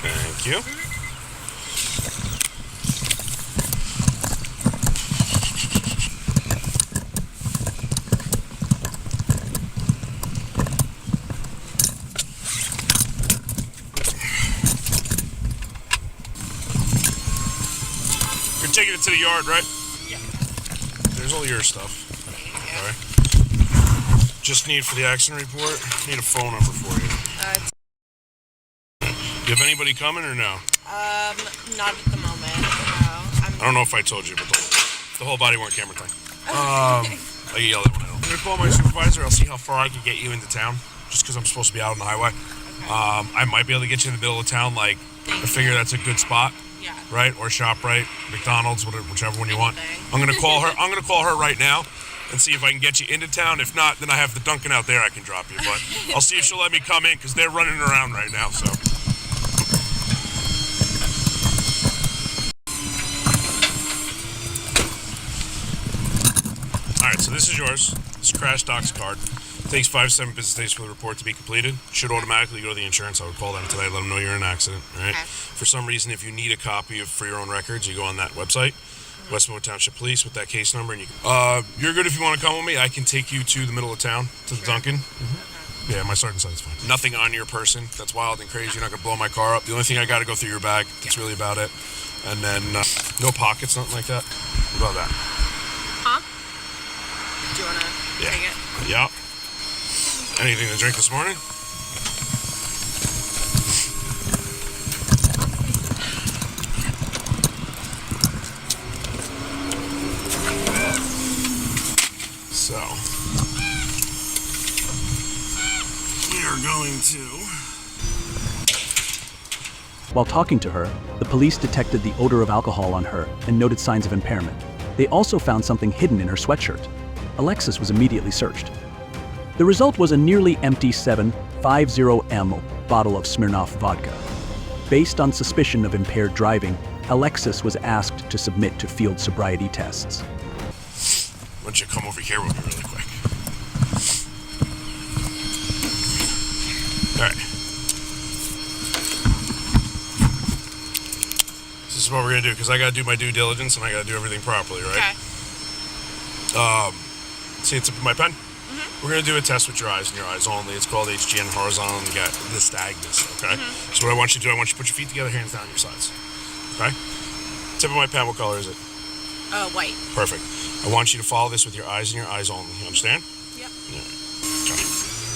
Speaker 1: Thank you. You're taking it to the yard, right?
Speaker 10: Yeah.
Speaker 1: There's all your stuff. Okay. Just need for the accident report, need a phone number for you. You have anybody coming or no?
Speaker 10: Not at the moment, no.
Speaker 1: I don't know if I told you, but the whole body worn camera thing. I yell at one. I'm gonna call my supervisor. I'll see how far I can get you into town, just because I'm supposed to be out on the highway.
Speaker 10: Okay.
Speaker 1: I might be able to get you in the middle of town. Like, I figure that's a good spot,
Speaker 10: Yeah.
Speaker 1: right? Or ShopRite, McDonald's, whichever one you want.
Speaker 10: Anything.
Speaker 1: I'm gonna call her. I'm gonna call her right now and see if I can get you into town. If not, then I have the Dunkin' out there. I can drop you, but I'll see if she'll let me come in because they're running around right now. So. Alright, so this is yours. This is Crash Doc's card. It takes 5 to 7 business days for the report to be completed. Should automatically go to the insurance. I would call them today, let them know you're in an accident. Alright?
Speaker 10: Okay.
Speaker 1: For some reason, if you need a copy for your own records, you go on that website, Westmore Township Police, with that case number, and you can, you're good if you want to come with me. I can take you to the middle of town, to the Dunkin'. Yeah, my sergeant said it's fine. Nothing on your person that's wild and crazy. You're not gonna blow my car up. The only thing I gotta go through your bag. That's really about it. And then no pockets, nothing like that. What about that?
Speaker 10: Huh? Do you want to take it?
Speaker 1: Yeah. Anything to drink this morning? So, we are going to...
Speaker 4: While talking to her, the police detected the odor of alcohol on her and noted signs of impairment. They also found something hidden in her sweatshirt. Alexis was immediately searched. The result was a nearly empty 750 bottle of Smirnoff vodka. Based on suspicion of impaired driving, Alexis was asked to submit to field sobriety tests.
Speaker 1: Why don't you come over here with me really quick? Alright. This is what we're gonna do, because I gotta do my due diligence and I gotta do everything properly, right?
Speaker 10: Okay.
Speaker 1: See, it's my pen? We're going to do a test with your eyes and your eyes only. It's called HGN horizontal nystagmus, okay? So what I want you to do, I want you to put your feet together, hands down your sides. Okay? Tip of my pen, what color is it?
Speaker 10: White.
Speaker 1: Perfect. I want you to follow this with your eyes and your eyes only. You understand?
Speaker 10: Yep.
Speaker 1: Yeah. Okay.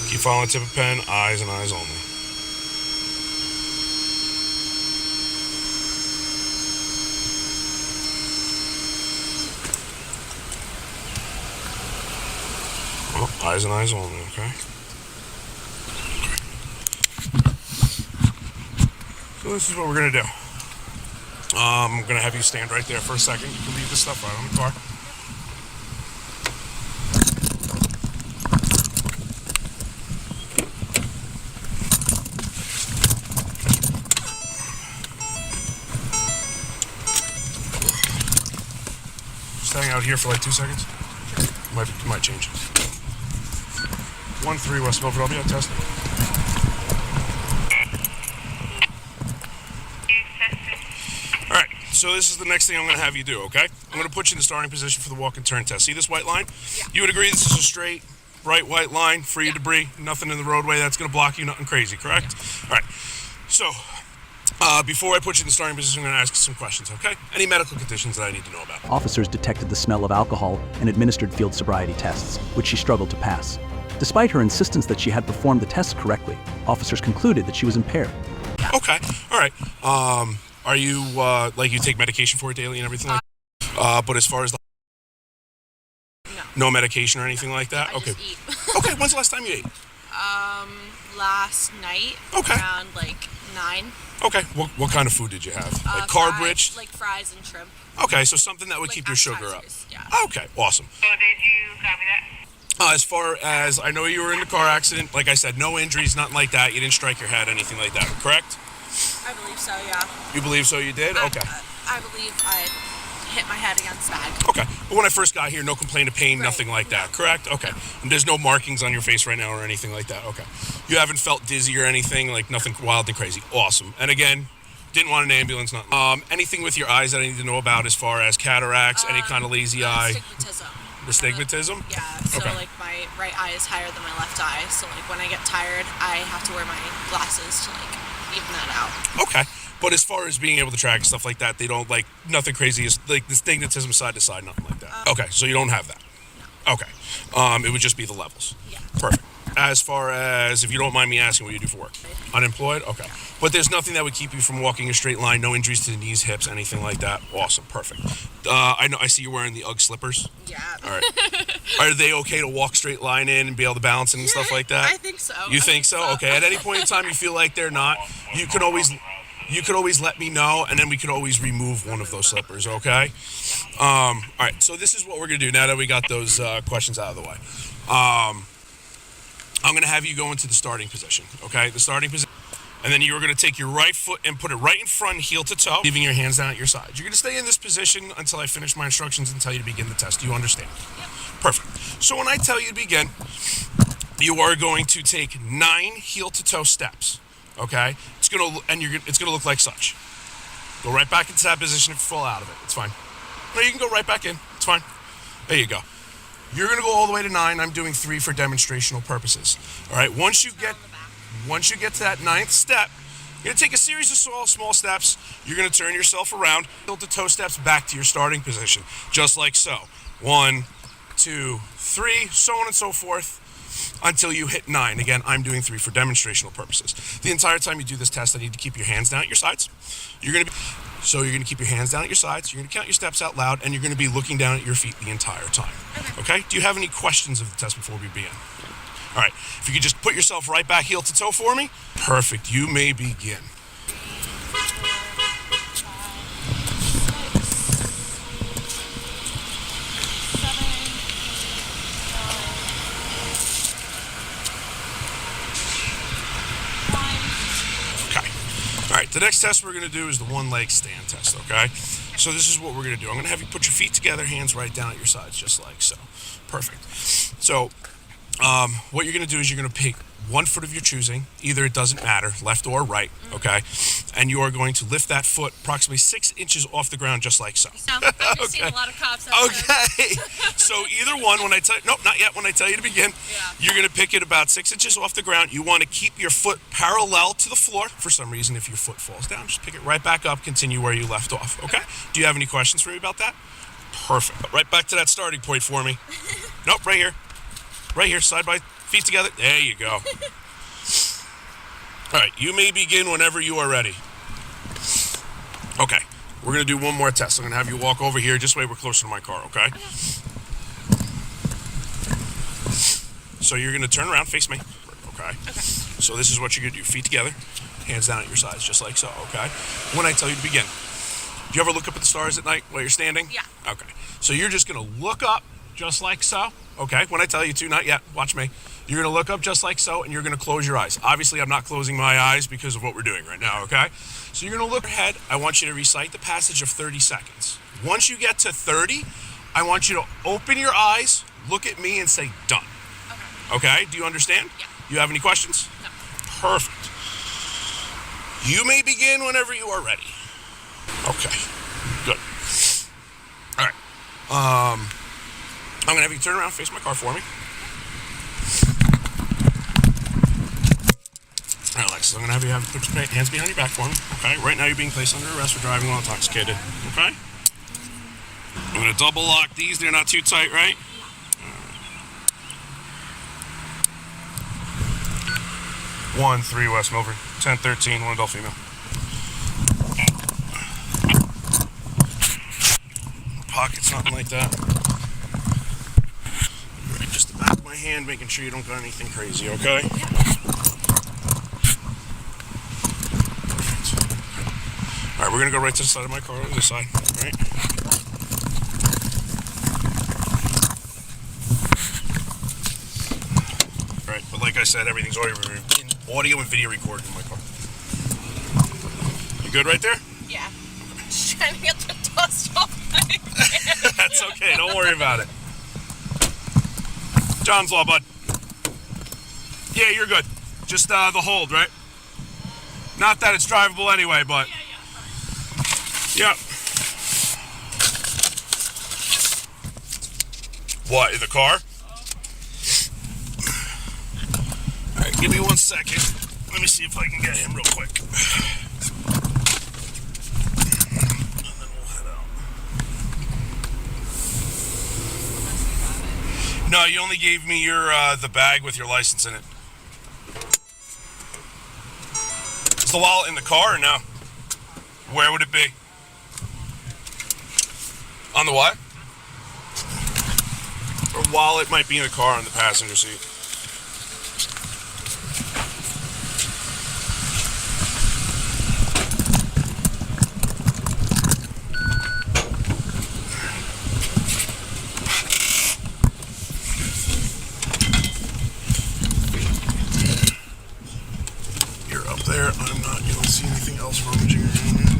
Speaker 1: Keep following the tip of pen, eyes and eyes only. Oh, eyes and eyes only, okay? So this is what we're going to do. I'm going to have you stand right there for a second. You can leave this stuff right on the car. Just hang out here for like 2 seconds. Might change. 1-3 West Philadelphia, test. Alright, so this is the next thing I'm going to have you do, okay? I'm going to put you in the starting position for the walk and turn test. See this white line?
Speaker 10: Yeah.
Speaker 1: You would agree this is a straight, bright white line, free of debris, nothing in the roadway that's going to block you, nothing crazy, correct? Alright, so before I put you in the starting position, I'm going to ask you some questions, okay? Any medical conditions that I need to know about?
Speaker 4: Officers detected the smell of alcohol and administered field sobriety tests, which she struggled to pass. Despite her insistence that she had performed the tests correctly, officers concluded that she was impaired.
Speaker 1: Okay, alright. Are you, like you take medication for it daily and everything like that? But as far as no medication or anything like that?
Speaker 10: I
Speaker 1: Okay.
Speaker 10: just eat.
Speaker 1: Okay, when's the last time you ate?
Speaker 10: Last night.
Speaker 1: Okay.
Speaker 10: Around like 9.
Speaker 1: Okay, what kind of food did you have? Like carb-rich?
Speaker 10: Like fries and shrimp.
Speaker 1: Okay, so something that would
Speaker 10: Like
Speaker 1: keep your sugar up.
Speaker 10: Yeah.
Speaker 1: Okay, awesome.
Speaker 11: So did you copy that?
Speaker 1: As far as, I know you were in a car accident. Like I said, no injuries, nothing like that. You didn't strike your head, anything like that, correct?
Speaker 10: I believe so, yeah.
Speaker 1: You believe so you did? Okay.
Speaker 10: I believe I hit my head against the bag.
Speaker 1: Okay, but when I first got here, no complaint of pain,
Speaker 10: Right.
Speaker 1: nothing like that, correct? Okay, and there's no markings on your face right now or anything like that, okay. You haven't felt dizzy or anything, like nothing wild and crazy, awesome. And again, didn't want an ambulance, nothing. Anything with your eyes that I need to know about as far as cataracts, any kind of lazy eye?
Speaker 10: Astigmatism.
Speaker 1: The stigmatism?
Speaker 10: Yeah, so
Speaker 1: Okay.
Speaker 10: like my right eye is higher than my left eye, so like when I get tired, I have to wear my glasses to like even that out.
Speaker 1: Okay, but as far as being able to track stuff like that, they don't, like, nothing crazy, is like the stigmatism side to side, nothing like that. Okay, so you don't have that? No. Okay, it would just be the levels?
Speaker 10: Yeah.
Speaker 1: Perfect. As far as, if you don't mind me asking, what you do for work? Unemployed? Okay. But there's nothing that would keep you from walking a straight line, no injuries to the knees, hips, anything like that? Awesome, perfect. I see you're wearing the UGG slippers.
Speaker 10: Yeah.
Speaker 1: All right. Are they okay to walk straight line in and be able to balance and stuff like that?
Speaker 10: I think so.
Speaker 1: You think so? Okay. At any point in time you feel like they're not, you could always let me know, and then we could always remove one of those slippers, okay? All right, so this is what we're going to do now that we got those questions out of the way. I'm going to have you go into the starting position, okay? The starting position. And then you're going to take your right foot and put it right in front, heel to toe, leaving your hands down at your sides. You're going to stay in this position until I finish my instructions and tell you to begin the test. Do you understand?
Speaker 10: Yep.
Speaker 1: Perfect. So when I tell you to begin, you are going to take 9 heel to toe steps, okay? It's going to look like such. Go right back into that position if you fall out of it. It's fine. No, you can go right back in. It's fine. There you go. You're going to go all the way to 9. I'm doing 3 for demonstrational purposes. All right, once you get to that 9th step, you're going to take a series of small steps. You're going to turn yourself around, heel to toe steps back to your starting position, just like so. 1, 2, 3, so on and so forth, until you hit 9. Again, I'm doing 3 for demonstrational purposes. The entire time you do this test, I need to keep your hands down at your sides. You're going to keep your hands down at your sides. You're going to count your steps out loud, and you're going to be looking down at your feet the entire time. Okay? Do you have any questions of the test before we begin? All right. If you could just put yourself right back heel to toe for me. Perfect. You may begin. All right, the next test we're going to do is the one-leg stand test, okay? So this is what we're going to do. I'm going to have you put your feet together, hands right down at your sides, just like so. Perfect. So What you're going to do is you're going to pick 1 foot of your choosing. Either it doesn't matter, left or right, okay? And you are going to lift that foot approximately 6 inches off the ground, just like so.
Speaker 10: I've just seen a lot of cops out there.
Speaker 1: Okay. So either one, when I tell nope, not yet. When I tell you to begin, you're going to pick it about 6 inches off the ground. You want to keep your foot parallel to the floor. For some reason, if your foot falls down, just pick it right back up. Continue where you left off. Okay? Do you have any questions for me about that? Perfect. Right back to that starting point for me. Nope, right here. Right here, side by feet together. There you go. All right, you may begin whenever you are ready. Okay, we're going to do one more test. I'm going to have you walk over here. Just wait, we're closer to my car, okay? So you're going to turn around, face me. Okay. So this is what you're going to do. Feet together, hands down at your sides, just like so, okay? When I tell you to begin. Do you ever look up at the stars at night while you're standing?
Speaker 10: Yeah.
Speaker 1: Okay. So you're just going to look up just like so. Okay, when I tell you to, not yet, watch me. You're going to look up just like so, and you're going to close your eyes. Obviously, I'm not closing my eyes because of what we're doing right now, okay? So you're going to look ahead. I want you to recite the passage of 30 seconds. Once you get to 30, I want you to open your eyes, look at me, and say, done. Okay, do you understand?
Speaker 10: Yeah.
Speaker 1: You have any questions?
Speaker 10: No.
Speaker 1: Perfect. You may begin whenever you are ready. Okay, good. All right. I'm going to have you turn around, face my car for me. All right, Alexis, I'm going to have you put your hands behind your back for me. Okay, right now you're being placed under arrest for driving while intoxicated. Okay? I'm going to double lock these. They're not too tight, right? 1-3 West Milford, 1013, 1 adult female. Pockets, nothing like that. Right, just the back of my hand, making sure you don't got anything crazy, okay? Alright, we're gonna go right to the side of my car, this side, right? Alright, but like I said, everything's already in audio and video recorded in my car. You good right there?
Speaker 10: Yeah. Just trying to get the dust off my hand.
Speaker 1: That's okay, don't worry about it. John's Law, bud. Yeah, you're good. Just the hold, right? Not that it's drivable anyway, but... Yeah. What, in the car? Alright, give me 1 second. Let me see if I can get him real quick. And then we'll head out. No, you only gave me your the bag with your license in it. Is the wallet in the car or no? Where would it be? On the what? Or wallet might be in the car on the passenger seat. You're up there. I'm not. You don't see anything else rummaging around there.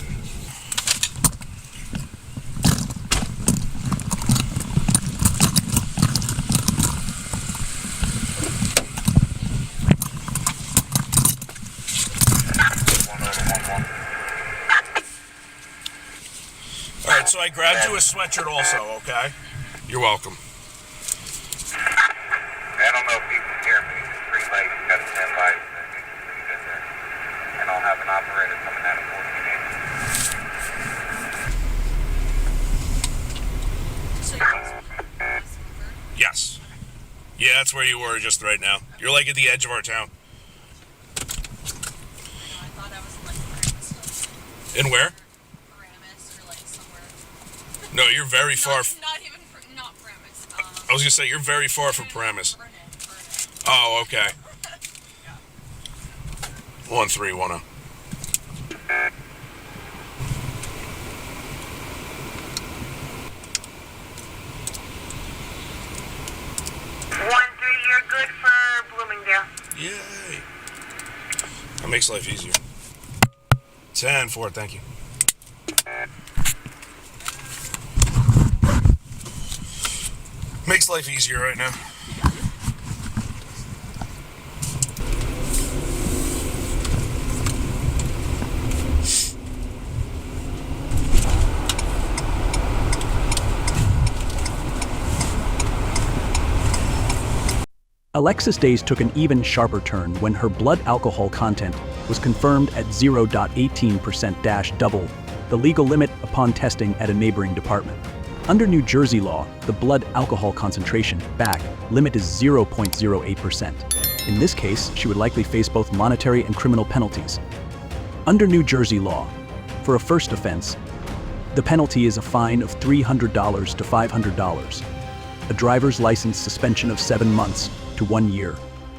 Speaker 1: So I grabbed you a sweatshirt also, okay? You're welcome.
Speaker 5: I don't know if you can hear me. Green light, you got to stand by. And I'll have an operator coming out of 1480.
Speaker 1: Yes. Yeah, that's where you were just right now. You're like at the edge of our town. In where? No, you're very far.
Speaker 10: Not Paramus.
Speaker 1: I was gonna say you're very far from Paramus. Oh, okay. 1310.
Speaker 11: You're good for Bloomingdale.
Speaker 1: Yay. That makes life easier. 10-4, thank you. Makes life easier right now.
Speaker 4: Alexis' days took an even sharper turn when her blood alcohol content was confirmed at 0.18%, double the legal limit upon testing at a neighboring department. Under New Jersey law, the blood alcohol concentration (BAC) limit is 0.08%. In this case, she would likely face both monetary and criminal penalties. Under New Jersey law, for a first offense, the penalty is a fine of $300 to $500, a driver's license suspension of 7 months to 1 year,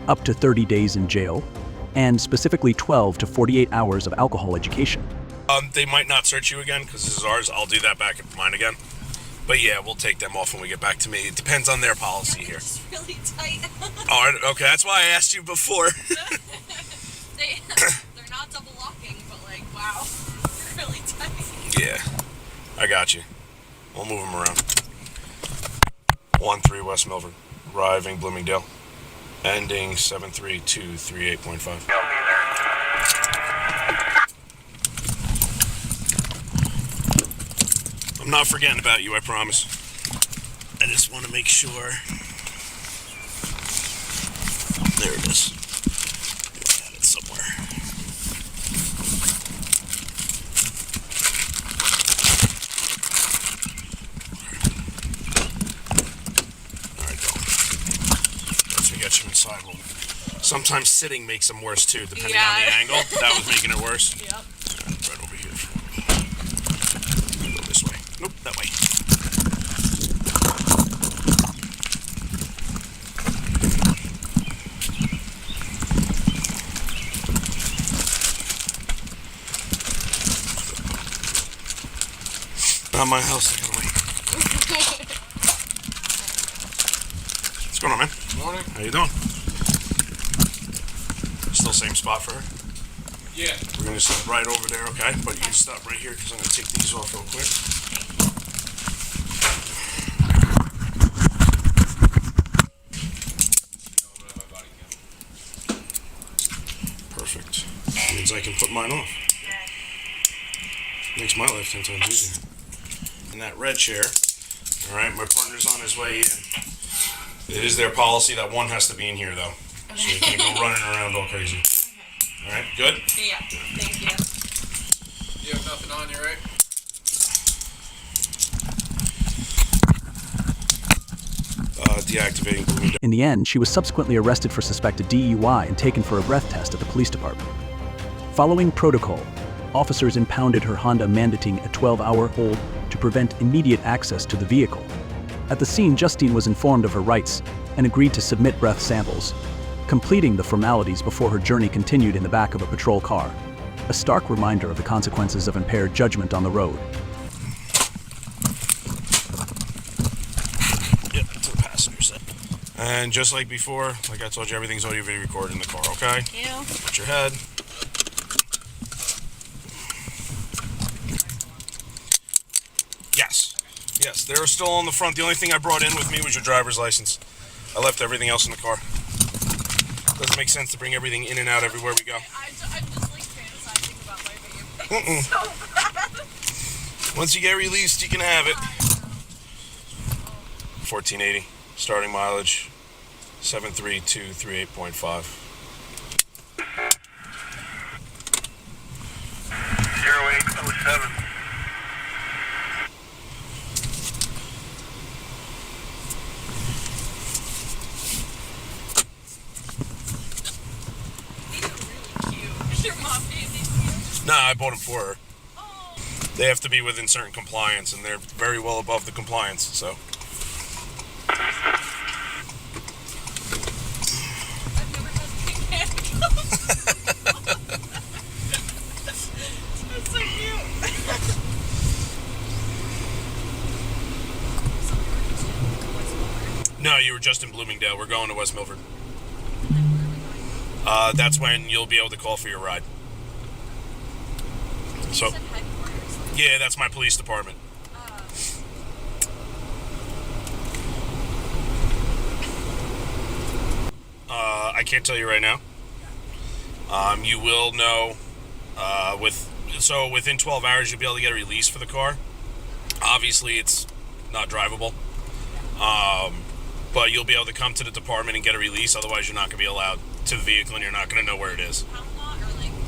Speaker 4: up to 30 days in jail, and specifically 12 to 48 hours of alcohol education.
Speaker 1: They might not search you again because this is ours. I'll do that back at mine again. But yeah, we'll take them off when we get back to me. It depends on their policy here.
Speaker 10: It's really tight.
Speaker 1: Oh, okay. That's why I asked you before.
Speaker 10: They're not double locking, but like, wow, they're really tight.
Speaker 1: Yeah, I got you. We'll move them around. 13 West Milford, arriving Bloomingdale, ending 73238.5. I'm not forgetting about you, I promise. I just want to make sure. There it is. I had it somewhere. Alright, go. Once we get you inside, sometimes sitting makes them worse too, depending on the angle. That was making it worse.
Speaker 10: Yep.
Speaker 1: Right over here. Go this way. Nope, that way. Not my house, I gotta wait. What's going on, man?
Speaker 12: Morning.
Speaker 1: How you doing? Still same spot for her?
Speaker 12: Yeah.
Speaker 1: We're gonna sit right over there, okay? But you can stop right here because I'm gonna take these off real quick. Perfect. Means I can put mine off. Makes my life 10 times easier. In that red chair, all right, my partner's on his way in. It is their policy that one has to be in here, though. Okay. So you can't go running around all crazy. Okay. All right, good?
Speaker 10: Yeah, thank you.
Speaker 12: You have nothing on you, right?
Speaker 1: Deactivating Bloomingdale.
Speaker 4: In the end, she was subsequently arrested for suspected DUI and taken for a breath test at the police department. Following protocol, officers impounded her Honda, mandating a 12-hour hold to prevent immediate access to the vehicle. At the scene, Justine was informed of her rights and agreed to submit breath samples, completing the formalities before her journey continued in the back of a patrol car, a stark reminder of the consequences of impaired judgment on the road.
Speaker 1: Yep, to the passenger side. And just like before, like I told you, everything's audio video recorded in the car, okay?
Speaker 10: Yeah.
Speaker 1: Put your head. Yes. Yes, they're still on the front. The only thing I brought in with me was your driver's license. I left everything else in the car. Doesn't make sense to bring everything in and out everywhere we go.
Speaker 10: I'm just like fantasizing about my vape. So bad.
Speaker 1: Once you get released, you can have it. 1480, starting mileage, 73238.5.
Speaker 5: 0807.
Speaker 1: Nah, I bought them for her. They have to be within certain compliance, and they're very well above the compliance, so.
Speaker 10: I've never had pink handcuffs. That's so cute.
Speaker 1: No, you were just in Bloomingdale. We're going to West Milford. That's when you'll be able to call for your ride. So, yeah, that's my police department. I can't tell you right now. You will know within 12 hours you'll be able to get a release for the car. Obviously, it's not drivable. But you'll be able to come to the department and get a release. Otherwise, you're not going to be allowed to the vehicle, and you're not going to know where it is.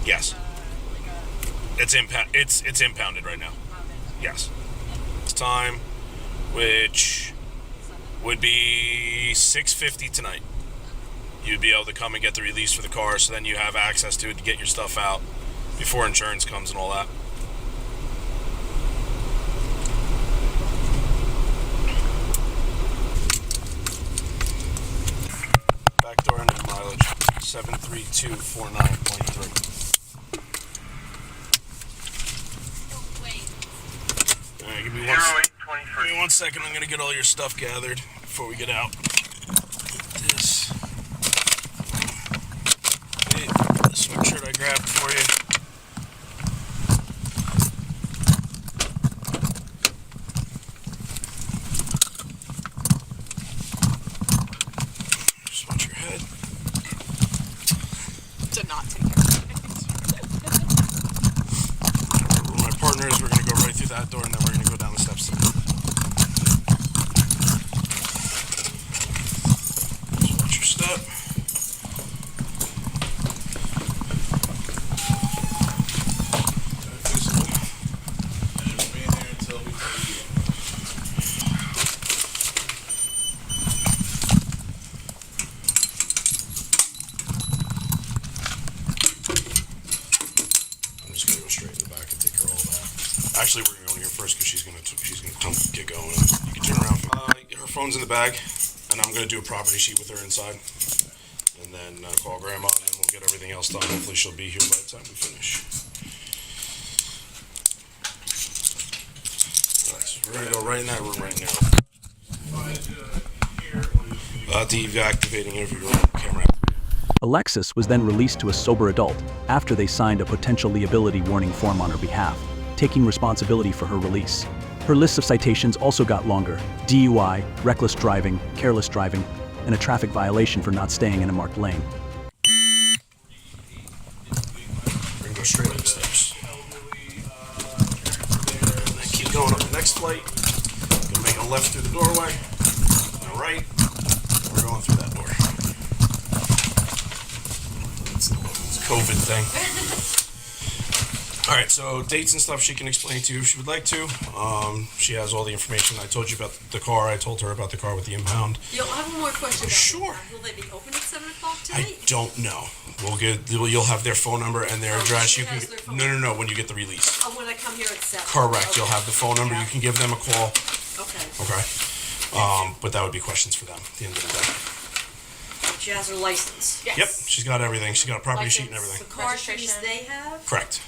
Speaker 1: Yes. It's impounded right now. Yes. It's time, which would be 6:50 tonight. You'd be able to come and get the release for the car, so then you have access to it to get your stuff out before insurance comes and all that. Back door and mileage 73249.3. Alright, give me 1 second. I'm gonna get all your stuff gathered before we get out. This the sweatshirt I grabbed for you. Just watch your head.
Speaker 10: Did not take care of
Speaker 1: Where my partner is, we're gonna go right through that door, and then we're gonna go down the steps. Just watch your step. Actually, we're gonna go in here first because she's gonna come get going. You can turn around. Her phone's in the bag, and I'm gonna do a property sheet with her inside, and then call Grandma, and then we'll get everything else done. Hopefully, she'll be here by the time we finish. Alright, so we're gonna go right in that room right now. Deactivating every room camera.
Speaker 4: Alexis was then released to a sober adult after they signed a potential liability warning form on her behalf, taking responsibility for her release. Her list of citations also got longer: DUI, reckless driving, careless driving, and a traffic violation for not staying in a marked lane.
Speaker 1: We're gonna go straight up the steps. And then keep going up the next flight. Gonna make a left through the doorway, and a right. We're going through that door. It's the COVID thing. All right, so dates and stuff she can explain to you if she would like to. She has all the information. I told you about the car. I told her about the car with the impound.
Speaker 13: You'll have one more question about
Speaker 1: Sure.
Speaker 13: Will they be open at 7 o'clock tonight?
Speaker 1: I don't know. You'll have their phone number and their address.
Speaker 13: she
Speaker 1: You can
Speaker 13: has their phone
Speaker 1: no. When you get the release.
Speaker 13: Oh, when I come here at 7.
Speaker 1: Correct.
Speaker 13: Okay.
Speaker 1: You'll have the phone number. You can give them a call.
Speaker 13: Okay.
Speaker 1: Okay. But that would be questions for them at the end of the day.
Speaker 13: She has her license.
Speaker 10: Yes.
Speaker 1: Yep. She's got everything. She's got a property sheet and
Speaker 10: License.
Speaker 1: everything.
Speaker 13: The car keys they have?
Speaker 1: Correct.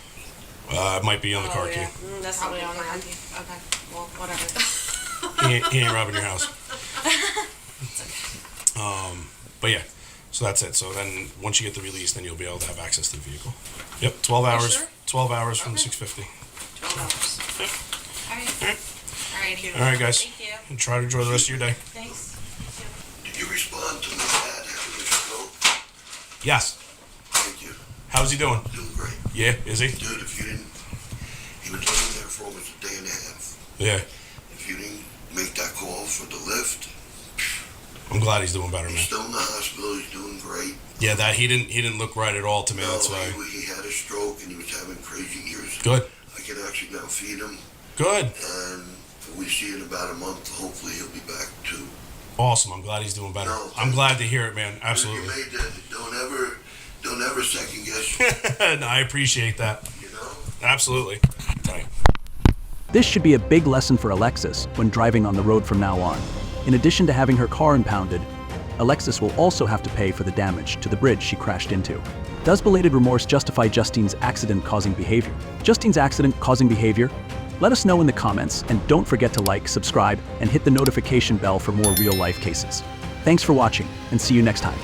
Speaker 1: It might be on the car key.
Speaker 13: That's
Speaker 10: Probably
Speaker 13: not
Speaker 10: on the
Speaker 13: the
Speaker 10: car key. Okay. Well, whatever.
Speaker 1: He ain't robbing your house. But yeah, so that's it. So then once you get the release, then you'll be able to have access to the vehicle. Yep, 12 hours.
Speaker 13: Sure?
Speaker 1: 12 hours from
Speaker 13: Okay.
Speaker 1: 6:50.
Speaker 13: 12 hours.
Speaker 10: All right.
Speaker 13: Thank you.
Speaker 1: All right, guys.
Speaker 10: Thank you.
Speaker 1: And try to enjoy the rest of your day.
Speaker 10: Thanks.
Speaker 14: Did you respond to my dad having a stroke?
Speaker 1: Yes.
Speaker 14: Thank you.
Speaker 1: How's he doing?
Speaker 14: Doing great.
Speaker 1: Yeah, is he?
Speaker 14: Dude, if you didn't, he was living there for almost a day and a half.
Speaker 1: Yeah.
Speaker 14: If you didn't make that call for the lift,
Speaker 1: I'm glad he's doing better,
Speaker 14: he's
Speaker 1: man.
Speaker 14: still in the hospital. He's doing great.
Speaker 1: Yeah, that he didn't look right at all to me.
Speaker 14: No,
Speaker 1: That's why.
Speaker 14: he had a stroke and he was having crazy ears.
Speaker 1: Good.
Speaker 14: I can actually now feed him.
Speaker 1: Good.
Speaker 14: And we see in about a month, hopefully he'll be back too.
Speaker 1: Awesome. I'm glad he's doing better.
Speaker 14: No,
Speaker 1: I'm glad to hear it, man. Absolutely.
Speaker 14: You made that. Don't ever second guess.
Speaker 1: No, I appreciate that.
Speaker 14: You know.
Speaker 1: Absolutely. Right.
Speaker 4: This should be a big lesson for Alexis when driving on the road from now on. In addition to having her car impounded, Alexis will also have to pay for the damage to the bridge she crashed into. Does belated remorse justify Justine's accident-causing behavior? Justine's accident-causing behavior? Let us know in the comments, and don't forget to like, subscribe, and hit the notification bell for more real-life cases. Thanks for watching, and see you next time.